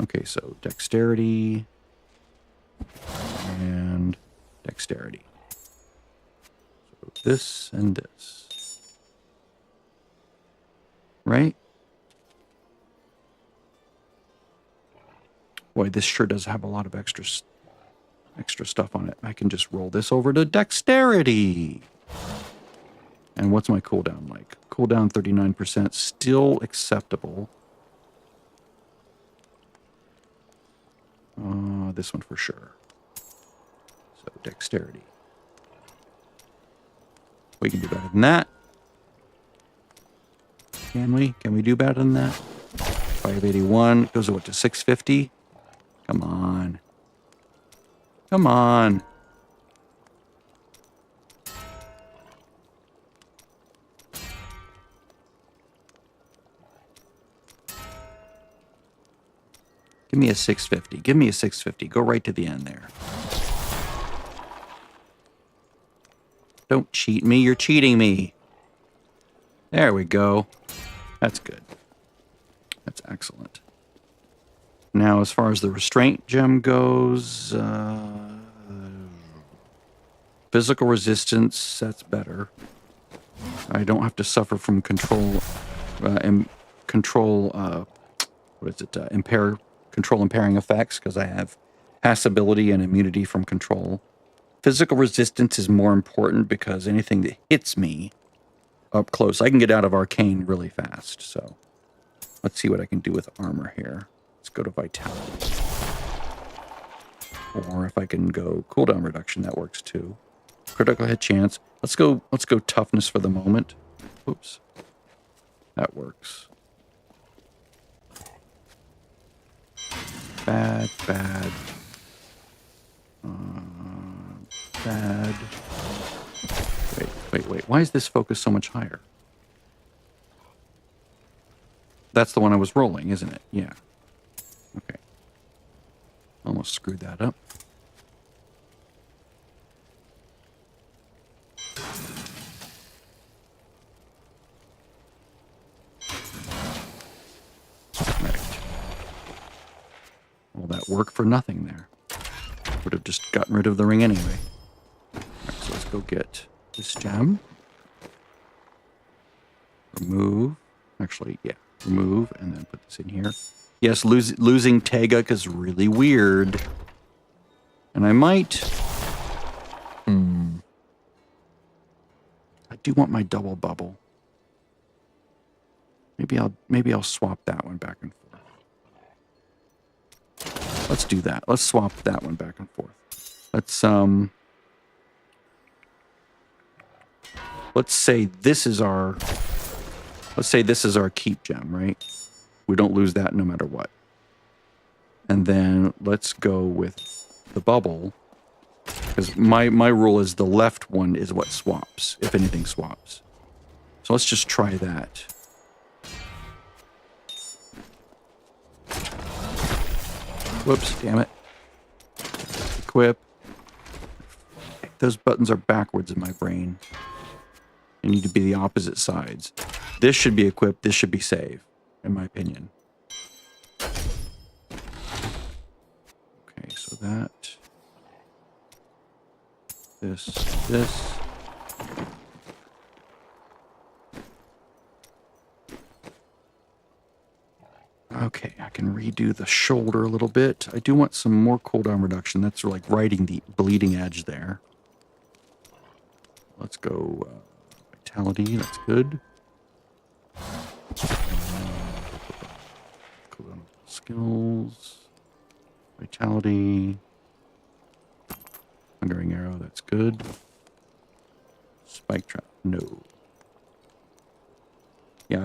Okay, so dexterity... and dexterity. So this and this. Right? Boy, this sure does have a lot of extra stuff on it. I can just roll this over to dexterity. And what's my cooldown like? Cooldown 39%, still acceptable. This one for sure. So dexterity. We can do better than that. Can we? Can we do better than that? 581 goes to what, to 650? Come on. Come on. Give me a 650. Give me a 650. Go right to the end there. Don't cheat me. You're cheating me. There we go. That's good. That's excellent. Now, as far as the restraint gem goes, physical resistance, that's better. I don't have to suffer from control impairing effects because I have passability and immunity from control. Physical resistance is more important because anything that hits me up close, I can get out of arcane really fast. So let's see what I can do with armor here. Let's go to vitality. Or if I can go cooldown reduction, that works too. Critical hit chance. Let's go toughness for the moment. Oops. That works. Bad. Bad. Wait. Why is this focus so much higher? That's the one I was rolling, isn't it? Yeah. Okay. Almost screwed that up. Right. Well, that worked for nothing there. Would have just gotten rid of the ring anyway. All right, so let's go get this gem. Remove. Actually, yeah. Remove and then put this in here. Yes, losing Teguk is really weird. And I might... I do want my double bubble. Maybe I'll swap that one back and forth. Let's do that. Let's swap that one back and forth. Let's say this is our keep gem, right? We don't lose that no matter what. And then let's go with the bubble. Because my rule is the left one is what swaps, if anything swaps. So let's just try that. Whoops, damn it. Equip. Those buttons are backwards in my brain. They need to be the opposite sides. This should be equipped, this should be save, in my opinion. Okay, so that. This. Okay, I can redo the shoulder a little bit. I do want some more cooldown reduction. That's like riding the bleeding edge there. Let's go vitality, that's good. Cooldown skills. Vitality. Thundering arrow, that's good. Spike trap, no. Yeah,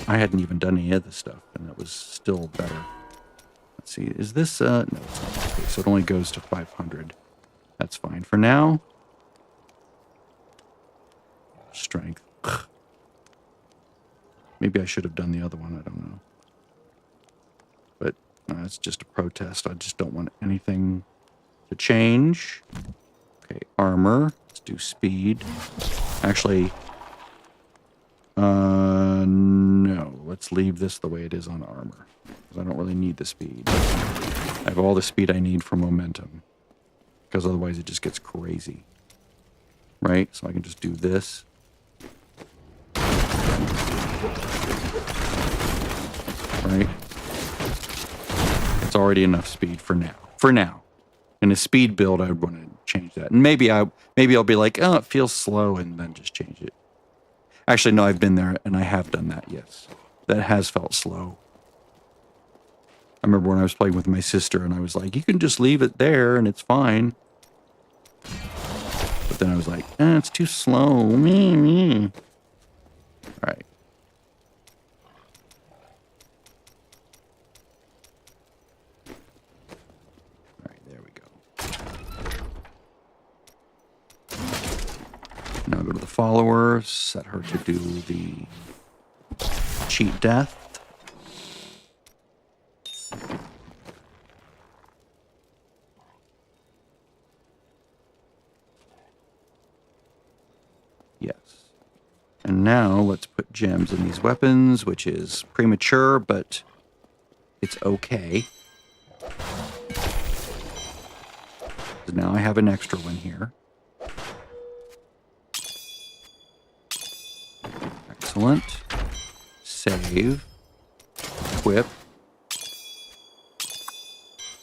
I hadn't even done any of this stuff, and it was still better. Let's see, is this, no, it's not. Okay, so it only goes to 500. That's fine for now. Strength. Maybe I should have done the other one, I don't know. But it's just a protest. I just don't want anything to change. Okay, armor. Let's do speed. Actually, no. Let's leave this the way it is on armor. Because I don't really need the speed. I have all the speed I need for momentum. Because otherwise it just gets crazy. Right? So I can just do this. Right? It's already enough speed for now. For now. In a speed build, I would want to change that. And maybe I'll be like, oh, it feels slow, and then just change it. Actually, no, I've been there and I have done that, yes. That has felt slow. I remember when I was playing with my sister and I was like, you can just leave it there and it's fine. But then I was like, it's too slow. Me. All right. All right, there we go. Now go to the follower, set her to do the cheat death. Yes. And now let's put gems in these weapons, which is premature, but it's okay. So now I have an extra one here. Excellent. Save. Equip.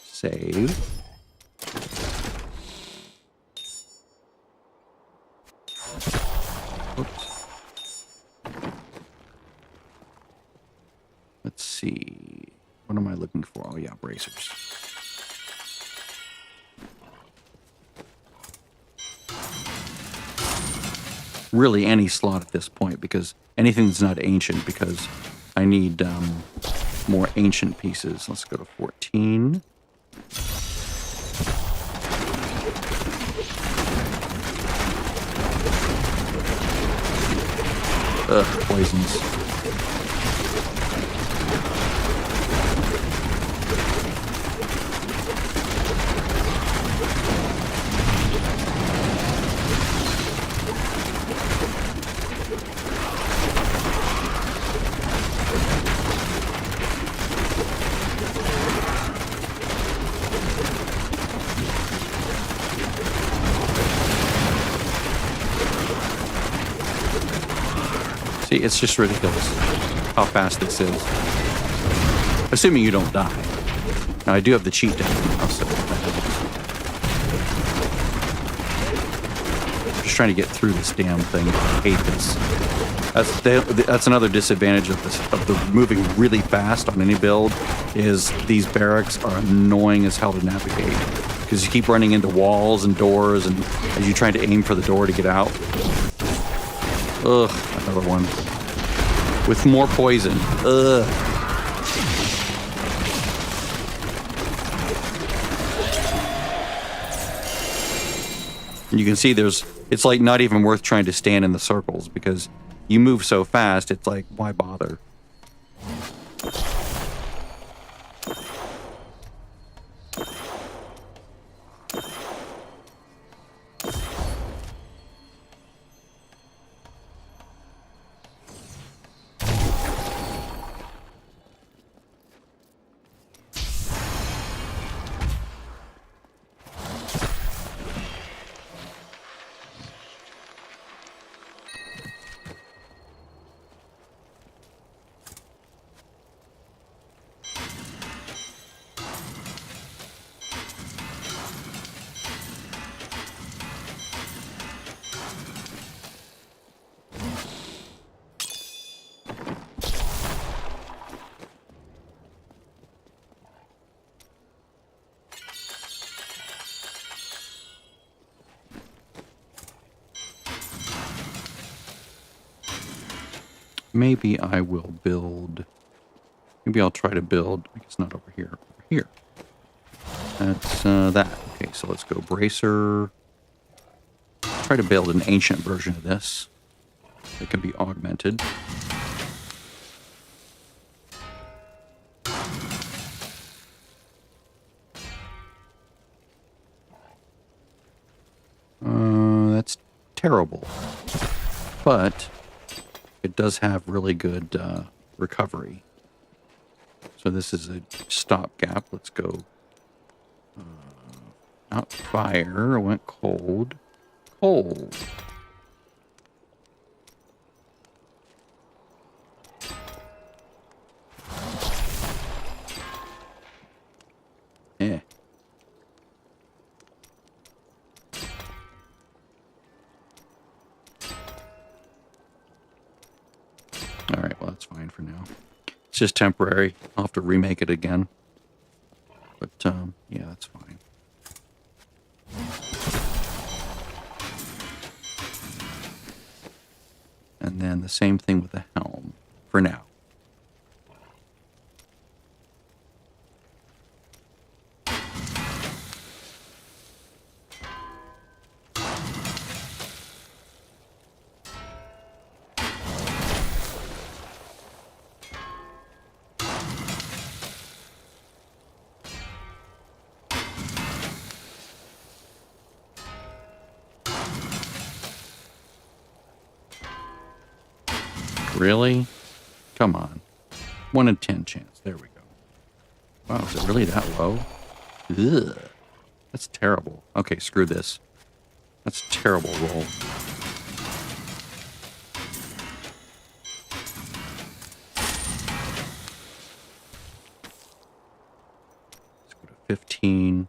Save. Oops. Let's see. What am I looking for? Oh, yeah, bracers. Really any slot at this point, because anything that's not ancient, because I need more ancient pieces. Let's go to 14. Ugh, poisons. See, it's just ridiculous how fast this is. Assuming you don't die. Now, I do have the cheat death now, so just trying to get through this damn thing. I hate this. That's another disadvantage of this, of the moving really fast on any build, is these barracks are annoying as hell to navigate. Because you keep running into walls and doors, and as you're trying to aim for the door to get out. Ugh, another one. With more poison. Ugh. And you can see it's like not even worth trying to stand in the circles, because you move so fast, it's like, why bother? Maybe I will build... Maybe I'll try to build... I guess not over here. Over here. That's that. Okay, so let's go bracer. Try to build an ancient version of this that can be augmented. That's terrible. But it does have really good recovery. So this is a stopgap. Let's go. Not fire. I went cold. Cold. Eh. for now. It's just temporary. I'll have to remake it again. But, yeah, that's fine. And then the same thing with the helm for now. Really? Come on. 1 in 10 chance. There we go. Wow, is it really that low? Ugh. That's terrible. Okay, screw this. That's a terrible roll. Let's go to 15.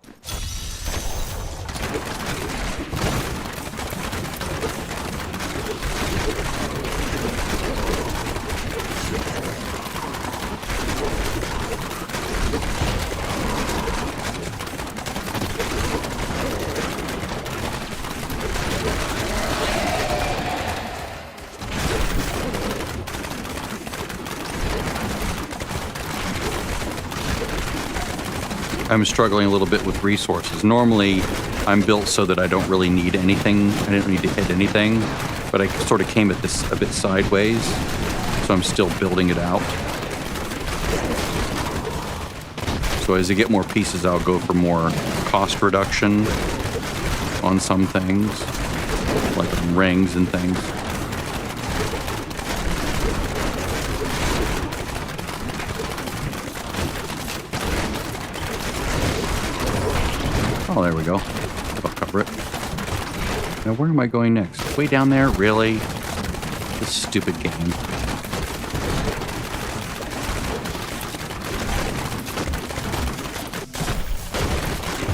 I'm struggling a little bit with resources. Normally, I'm built so that I don't really need anything. I don't need to hit anything, but I sort of came at this a bit sideways, so I'm still building it out. So as I get more pieces, I'll go for more cost reduction on some things, like rings and things. Oh, there we go. That'll cover it. Now, where am I going next? Way down there? Really? This stupid game.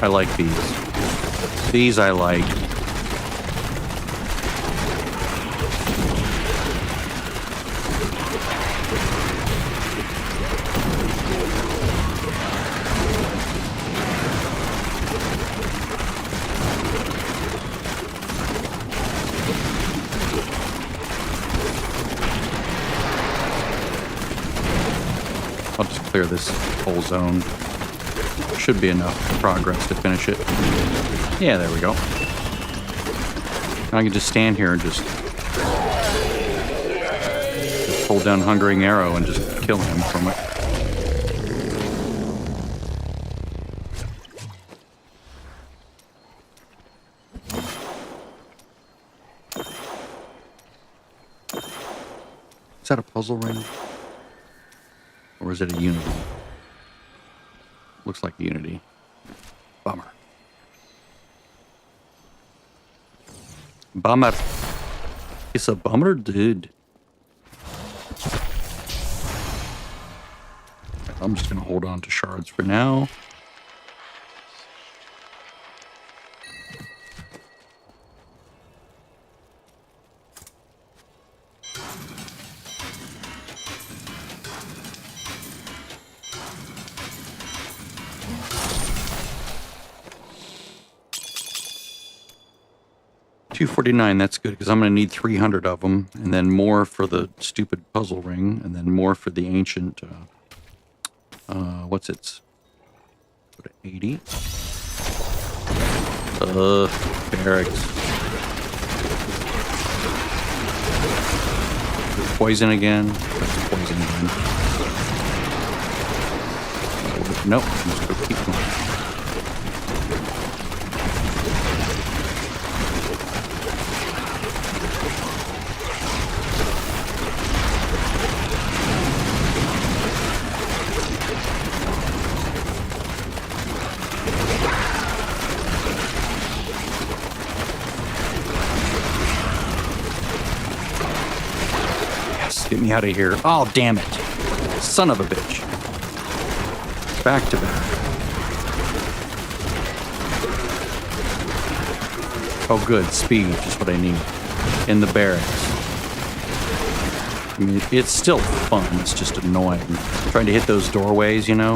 I like these. These I like. I'll just clear this whole zone. Should be enough progress to finish it. Yeah, there we go. I can just stand here and just hold down Hungering Arrow and just kill him from it. Is that a puzzle ring? Or is it a unity? Looks like a unity. Bummer. Bummer. It's a bummer, dude. I'm just going to hold on to shards for now. $249, that's good, because I'm going to need 300 of them, and then more for the stupid puzzle ring, and then more for the ancient, what's its? Go to 80. Barracks. Poison again. That's poison again. Nope, I'm just going to keep going. Get me out of here. Oh, damn it. Son of a bitch. Back to back. Oh, good. Speed, just what I need. In the barracks. I mean, it's still fun. It's just annoying. Trying to hit those doorways, you know?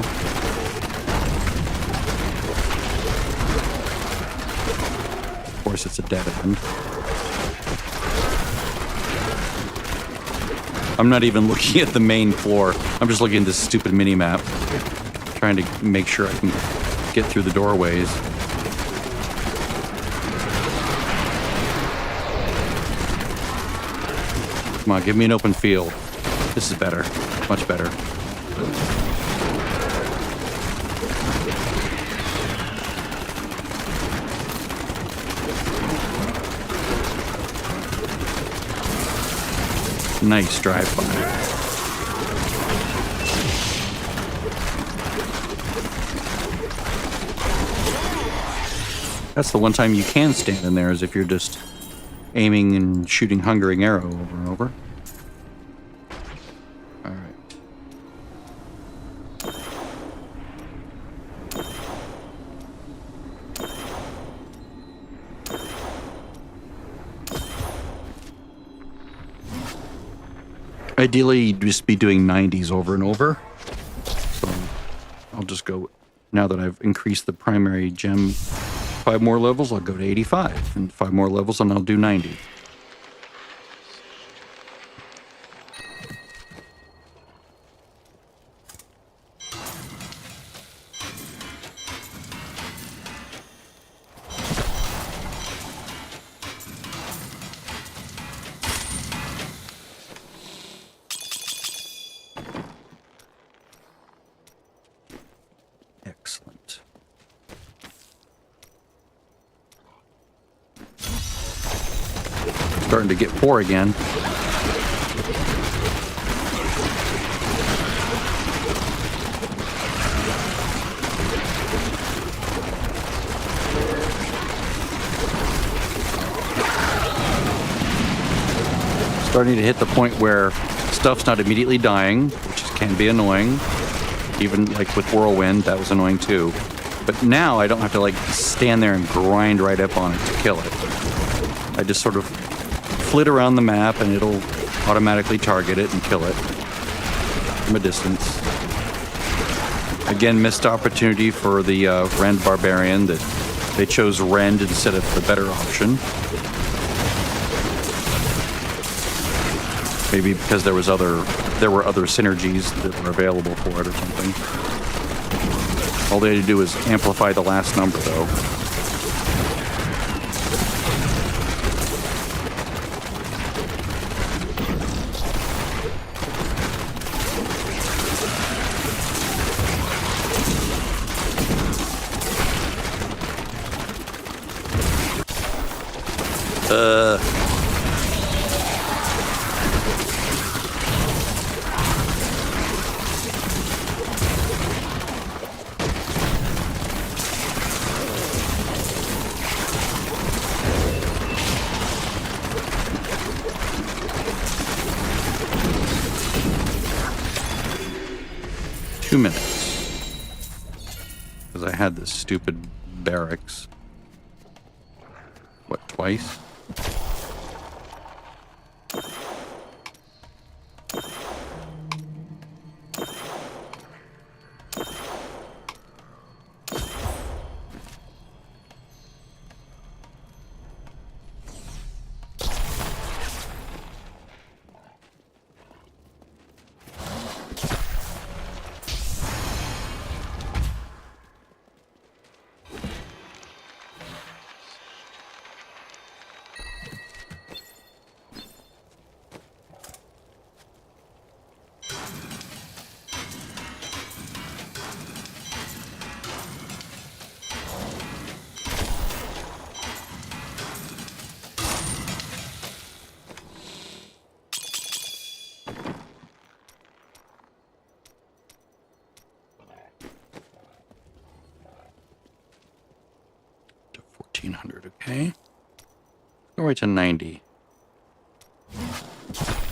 Of course, it's a dead end. I'm not even looking at the main floor. I'm just looking at this stupid mini-map. Trying to make sure I can get through the doorways. Come on, give me an open field. This is better. Much better. Nice drive-by. That's the one time you can stand in there, is if you're just aiming and shooting hungering arrow over and over. All right. Ideally, you'd just be doing 90s over and over. So I'll just go, now that I've increased the primary gem 5 more levels, I'll go to 85. And 5 more levels, and I'll do 90. Excellent. Starting to get poor again. Starting to hit the point where stuff's not immediately dying, which can be annoying. Even like with Whirlwind, that was annoying too. But now I don't have to like stand there and grind right up on it to kill it. I just sort of flit around the map and it'll automatically target it and kill it from a distance. Again, missed opportunity for the Rend Barbarian, that they chose Rend instead of the better option. Maybe because there were other synergies that were available for it or something. All they had to do was amplify the last number, though. Because I had this stupid barracks. What, twice? Okay. Go right to 90.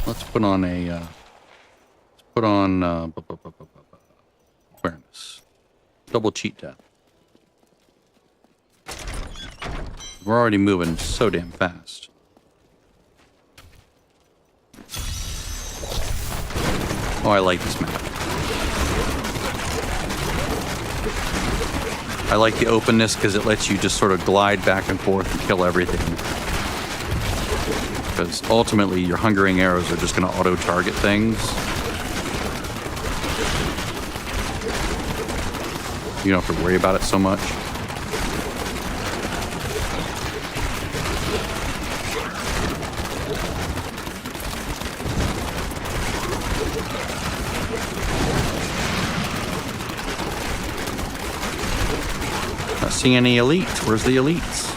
Let's put on awareness. Double cheat death. We're already moving so damn fast. Oh, I like this map. I like the openness because it lets you just sort of glide back and forth and kill everything. Because ultimately, your hungering arrows are just going to auto-target things. You don't have to worry about it so much. Not seeing any elites. Where's the elites?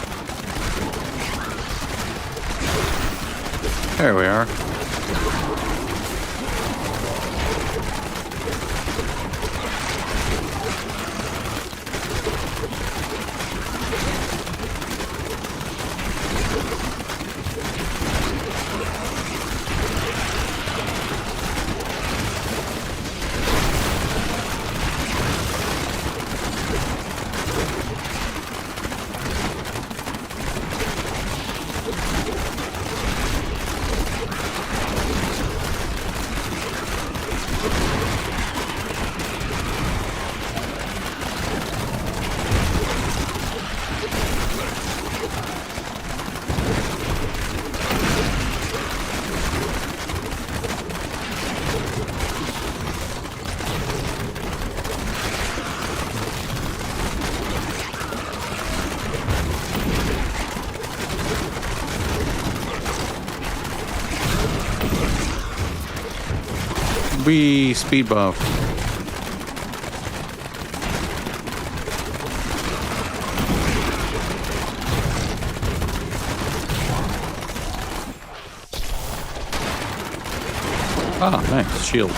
There we are. We speed buff. Ah, nice shield.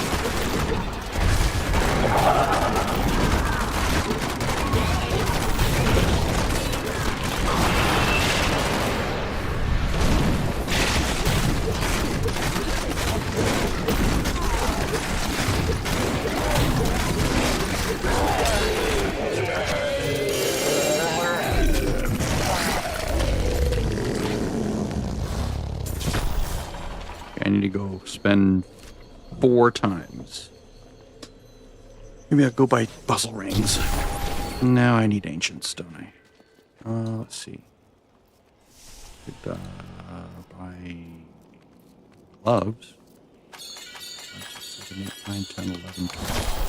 I need to go spend 4 times. Maybe I'll go buy puzzle rings. Now I need ancients, don't I? Let's see. Could buy gloves. 5, 6, 7, 8, 9, 10, 11, 12.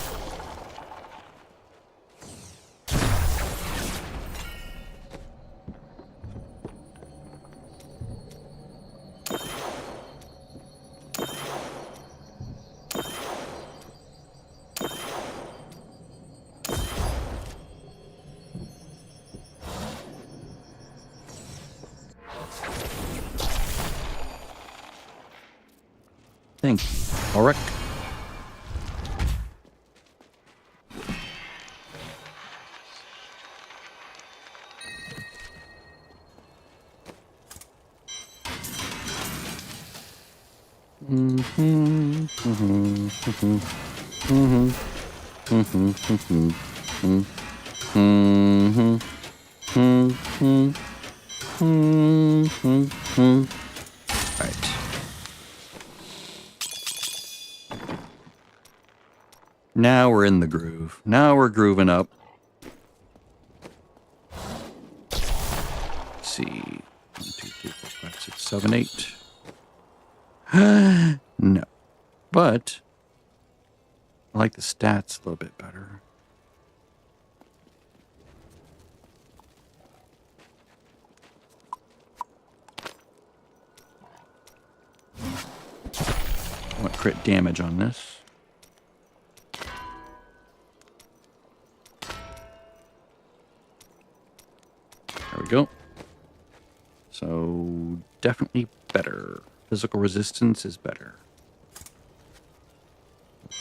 Thank you, Ulrich. Right. Now we're in the groove. Now we're grooving up. Let's see. 1, 2, 3, 4, 5, 6, 7, 8. No. But I like the stats a little bit better. I want crit damage on this. There we go. So definitely better. Physical resistance is better.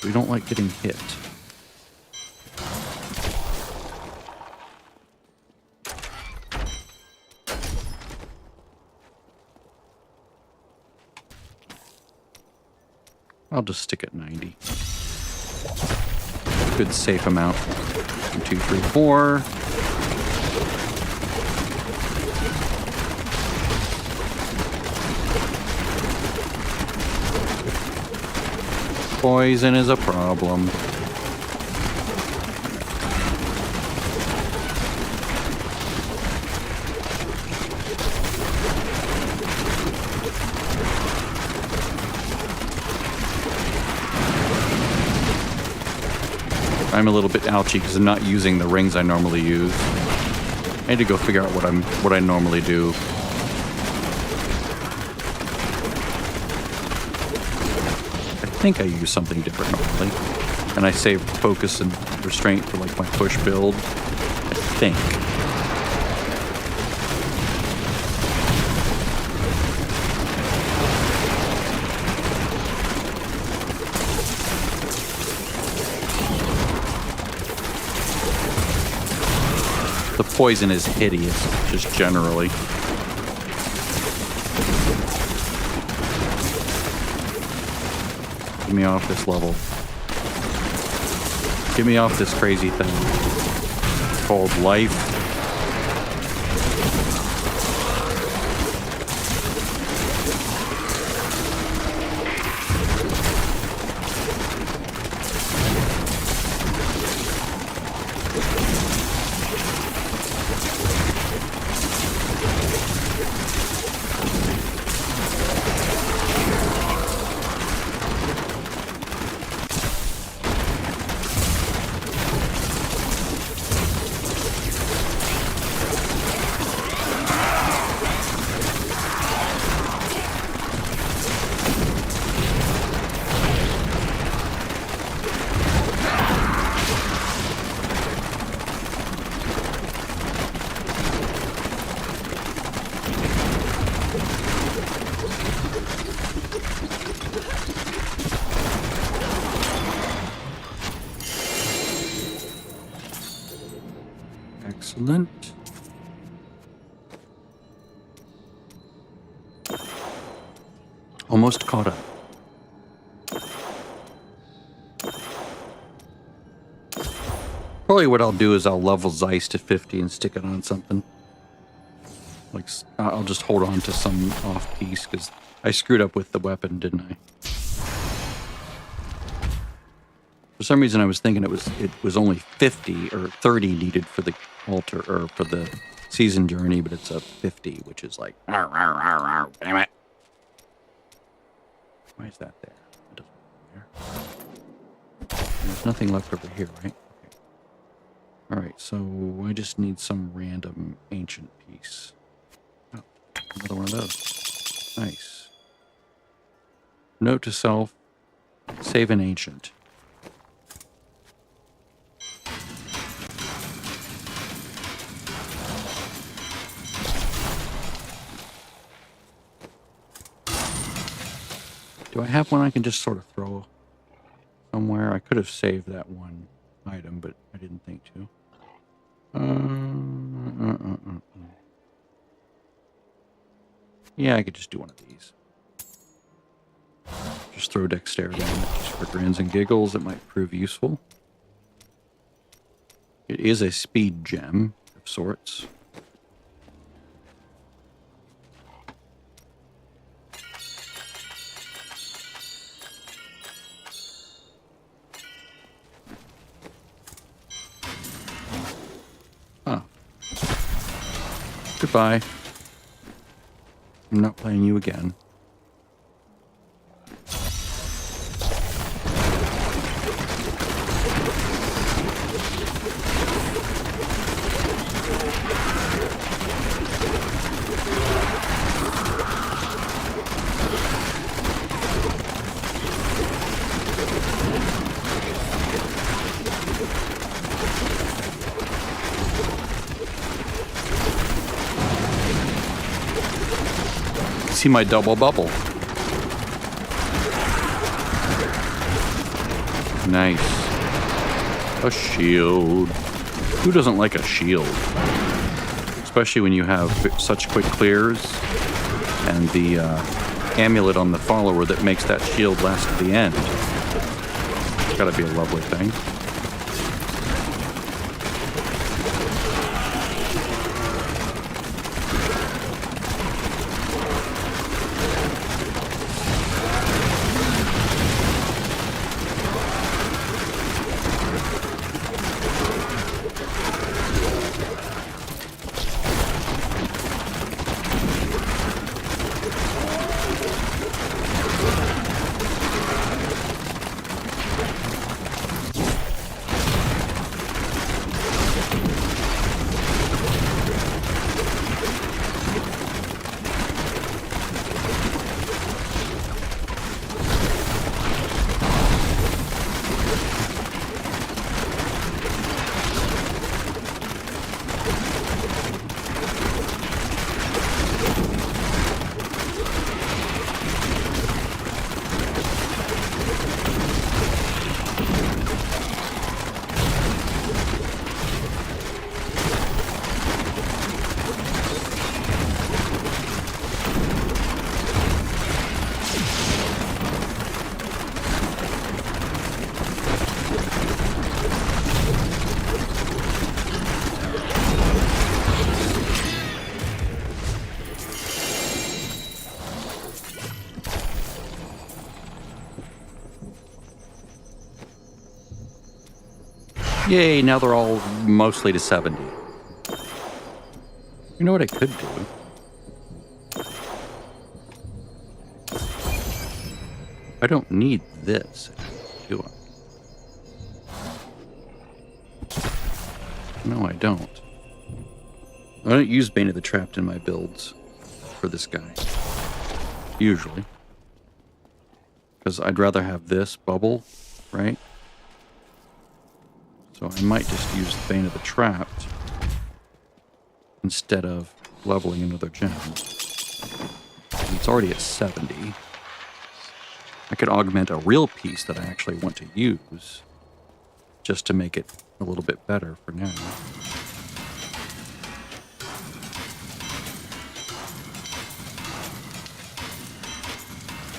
We don't like getting hit. I'll just stick at 90. Good safe amount. 1, 2, 3, 4. Poison is a problem. I'm a little bit ouchy because I'm not using the rings I normally use. I need to go figure out what I normally do. I think I use something different normally. And I save focus and restraint for like my push build. I think. The poison is hideous, just generally. Get me off this level. Get me off this crazy thing called life. Excellent. Almost caught up. Probably what I'll do is I'll level Zeiss to 50 and stick it on something. Like, I'll just hold on to some off piece because I screwed up with the weapon, didn't I? For some reason, I was thinking it was only 50 or 30 needed for the altar or for the season journey, but it's a 50, which is like, damn it. Why is that there? It doesn't there. There's nothing left over here, right? Okay. All right, so I just need some random ancient piece. Oh, another one of those. Nice. Note to self: save an ancient. Do I have one I can just sort of throw somewhere? I could have saved that one item, but I didn't think to. Yeah, I could just do one of these. Just throw dexterity on it just for grins and giggles. It might prove useful. It is a speed gem of sorts. Goodbye. I'm not playing you again. See my double bubble. Nice. A shield. Who doesn't like a shield? Especially when you have such quick clears and the amulet on the follower that makes that shield last to the end. It's gotta be a lovely thing. Yay, now they're all mostly to 70. You know what I could do? I don't need this, do I? No, I don't. I don't use Bane of the Trapped in my builds for this guy. Usually. Because I'd rather have this bubble, right? So I might just use Bane of the Trapped instead of leveling another gem. It's already at 70. I could augment a real piece that I actually want to use just to make it a little bit better for now.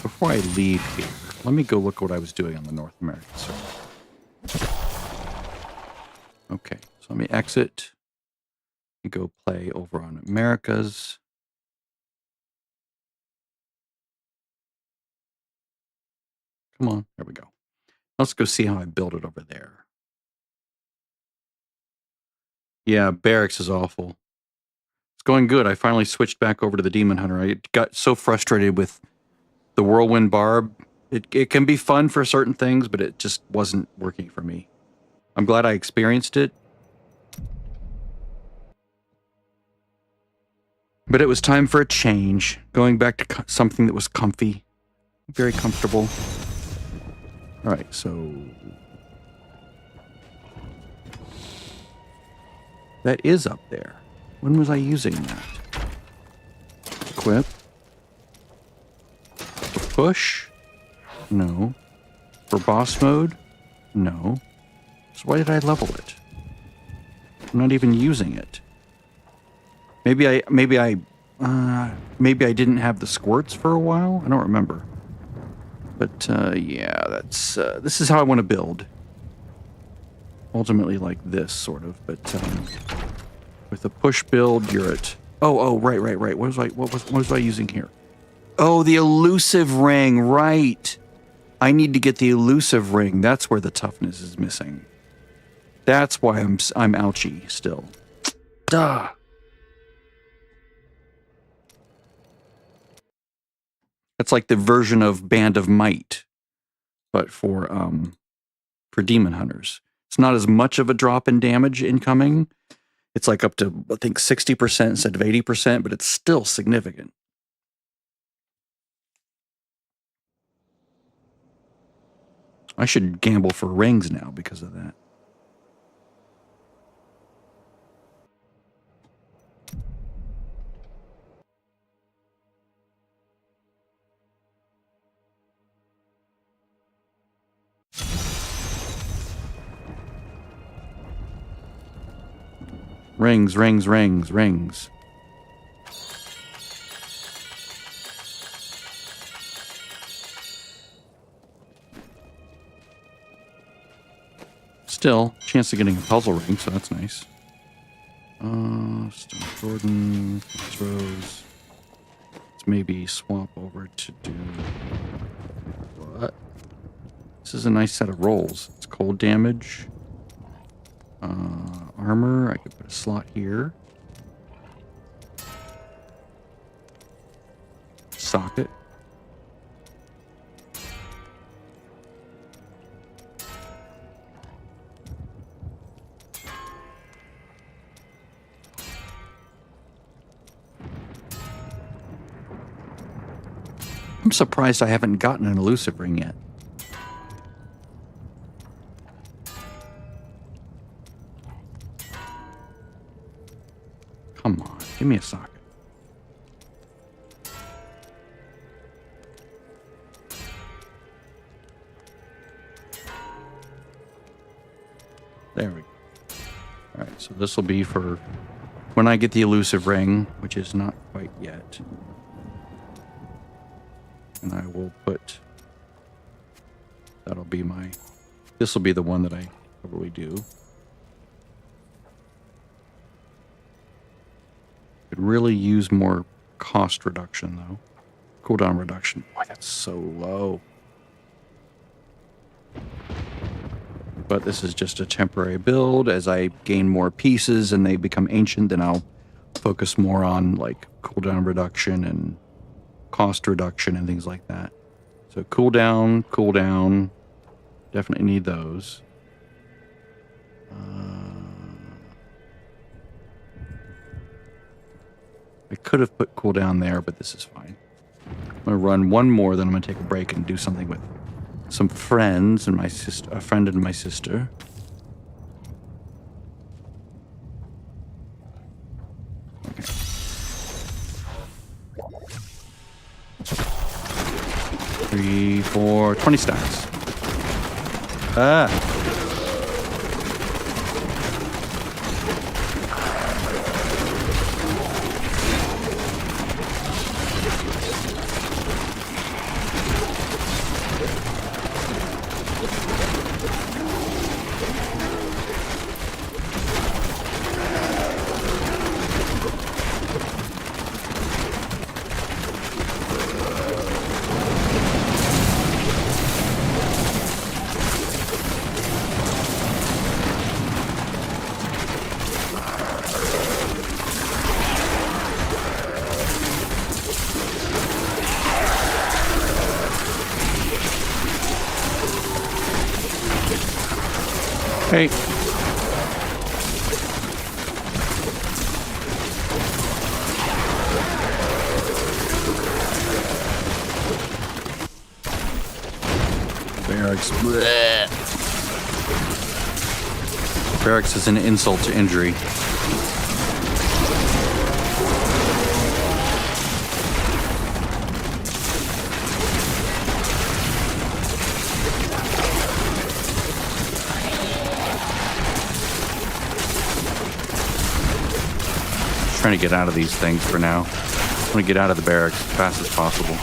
Before I leave here, let me go look what I was doing on the North American server. Okay, so let me exit and go play over on Americas. Come on, there we go. Let's go see how I build it over there. Yeah, barracks is awful. It's going good. I finally switched back over to the Demon Hunter. I got so frustrated with the Whirlwind Barb. It can be fun for certain things, but it just wasn't working for me. I'm glad I experienced it. But it was time for a change. Going back to something that was comfy. Very comfortable. All right, so... that is up there. When was I using that? Equip. For push? No. For boss mode? No. So why did I level it? I'm not even using it. Maybe I didn't have the squirts for a while. I don't remember. But yeah, that's this is how I want to build. Ultimately, like this sort of, but with a push build, you're at right. What was I using here? Oh, the elusive ring, right? I need to get the elusive ring. That's where the toughness is missing. That's why I'm ouchy still. Duh. That's like the version of Band of Might, but for Demon Hunters. It's not as much of a drop in damage incoming. It's like up to, I think, 60% instead of 80%, but it's still significant. I should gamble for rings now because of that. Rings, rings, rings, rings. Still, chance of getting a puzzle ring, so that's nice. Stone Jordan, throws. Let's maybe swap over to do what? This is a nice set of rolls. It's cold damage. Armor, I could put a slot here. Socket. I'm surprised I haven't gotten an elusive ring yet. Come on, give me a socket. There we go. All right, so this will be for when I get the elusive ring, which is not quite yet. And I will put, that'll be my, this will be the one that I probably do. Could really use more cost reduction though. Cooldown reduction. Boy, that's so low. But this is just a temporary build. As I gain more pieces and they become ancient, then I'll focus more on like cooldown reduction and cost reduction and things like that. So cooldown. Definitely need those. I could have put cooldown there, but this is fine. I'm going to run one more, then I'm going to take a break and do something with some friends and my sister, a friend and my sister. Okay. 3, 4, 20 stacks. Hey. Barracks. Blech. Barracks is an insult to injury. Trying to get out of these things for now. I want to get out of the barracks as fast as possible.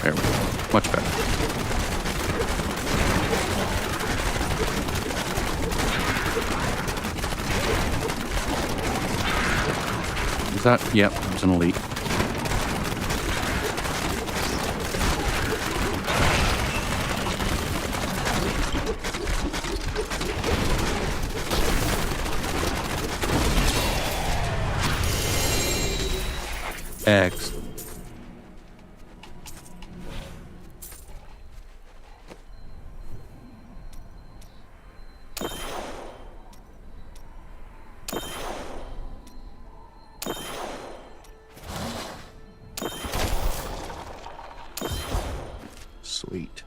There we go. Much better. Is that? Yep, it was an elite. Excellent. Sweet.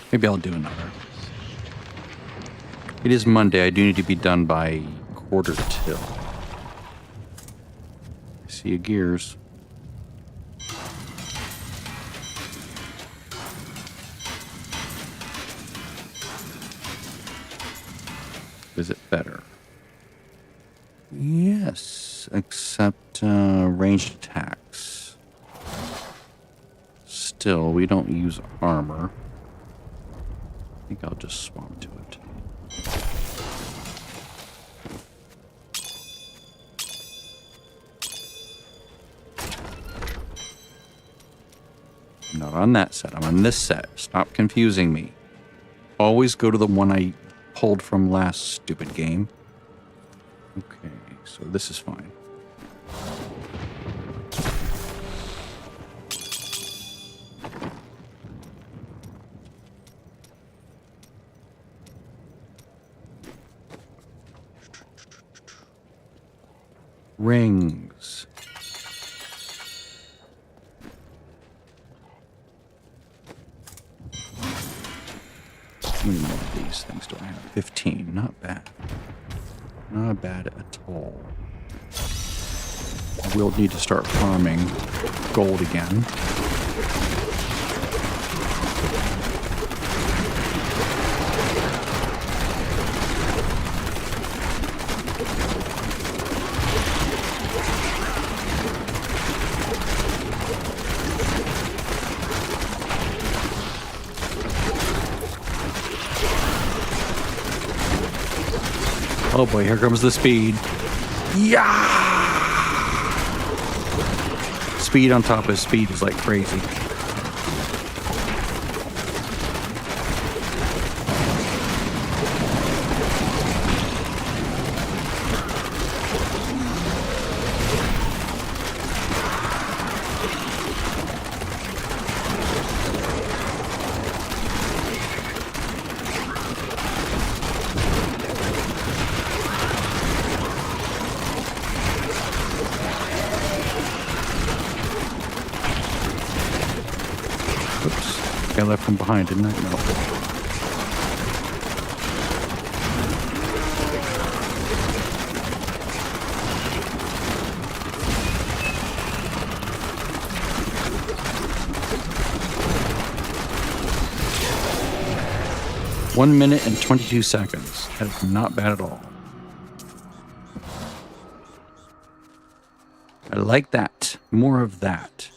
Maybe I'll do another. It is Monday. I do need to be done by 1:45. I see your gears. Is it better? Yes, except ranged attacks. Still, we don't use armor. I think I'll just swap to it. I'm not on that set. I'm on this set. Stop confusing me. Always go to the one I pulled from last stupid game. Okay, so this is fine. Rings. How many more of these things do I have? 15. Not bad. Not bad at all. We'll need to start farming gold again. Oh boy, here comes the speed. Yeah! Speed on top of speed is like crazy. I left from behind, didn't I? No. One minute and 22 seconds. That is not bad at all. I like that. More of that.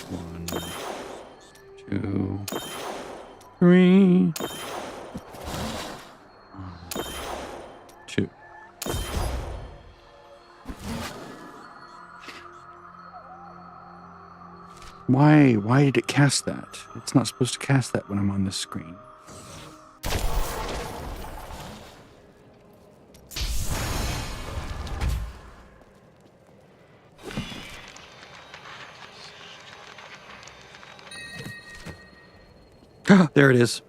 1, 2, 3. 1, 2. Why did it cast that? It's not supposed to cast that when I'm on this screen. There it is.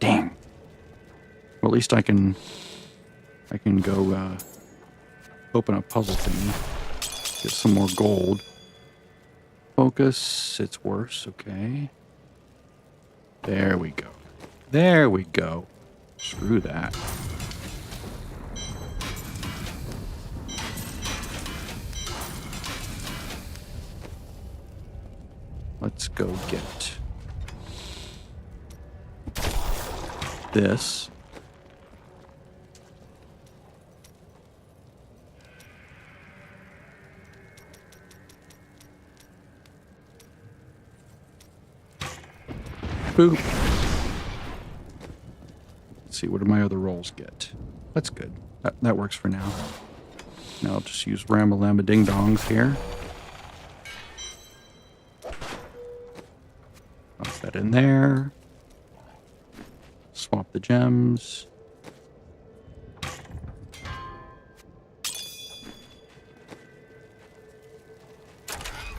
Dang. Well, at least I can go open a puzzle thing. Get some more gold. Focus. It's worse. Okay. There we go. There we go. Screw that. Let's go get this. Boop. Let's see, what do my other rolls get? That's good. That works for now. Now I'll just use Rama-Lamba-Ding-Dongs here. Pop that in there. Swap the gems.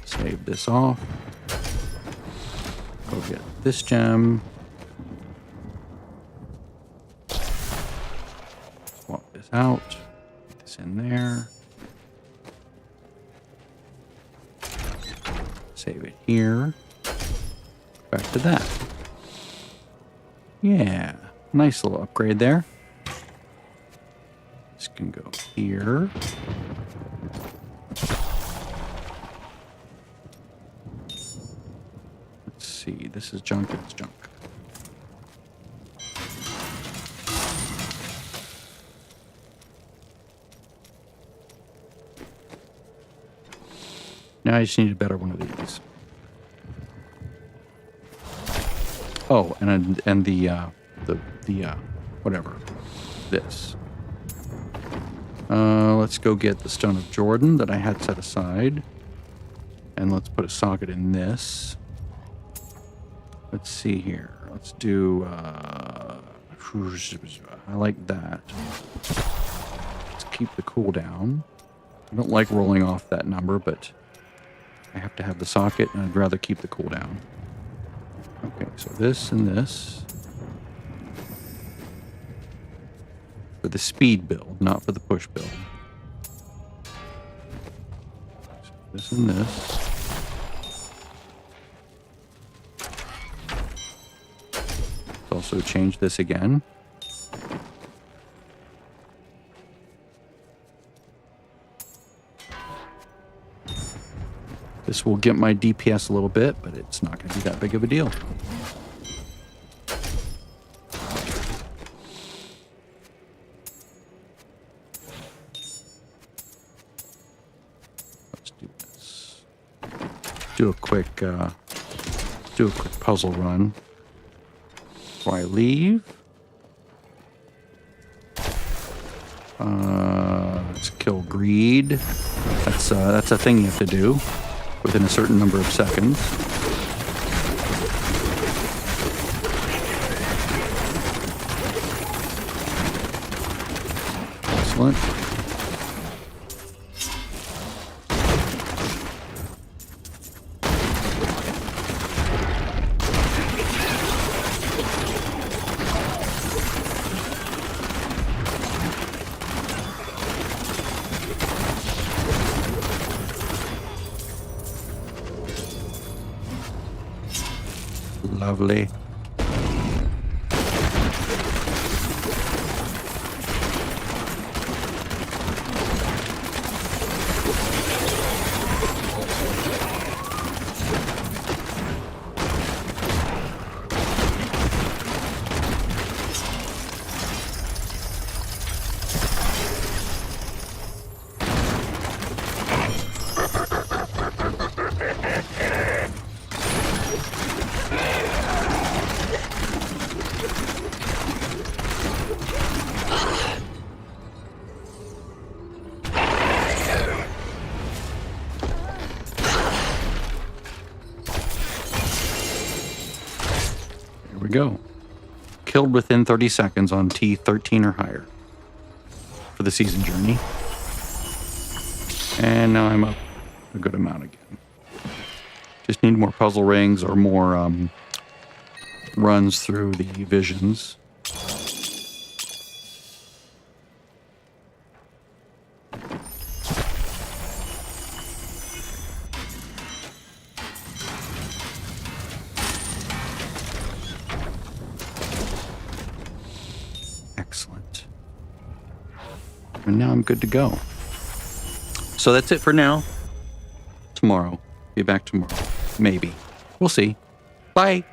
Save this off. Go get this gem. Swap this out. Put this in there. Save it here. Back to that. Yeah. Nice little upgrade there. This can go here. Let's see. This is junk. It's junk. Now I just need a better one of these. Oh, and the whatever. This. Let's go get the Stone of Jordan that I had set aside. And let's put a socket in this. Let's see here. Let's do, I like that. Let's keep the cooldown. I don't like rolling off that number, but I have to have the socket, and I'd rather keep the cooldown. Okay, so this and this. For the speed build, not for the push build. So this and this. Let's also change this again. This will get my DPS a little bit, but it's not going to be that big of a deal. Let's do this. Do a quick puzzle run. before I leave. Let's kill greed. That's a thing you have to do within a certain number of seconds. Excellent. Lovely. We go. Killed within 30 seconds on T13 or higher for the season journey. And now I'm up a good amount again. Just need more puzzle rings or more runs through the visions. Excellent. And now I'm good to go. So that's it for now. Tomorrow. Be back tomorrow. Maybe. We'll see. Bye.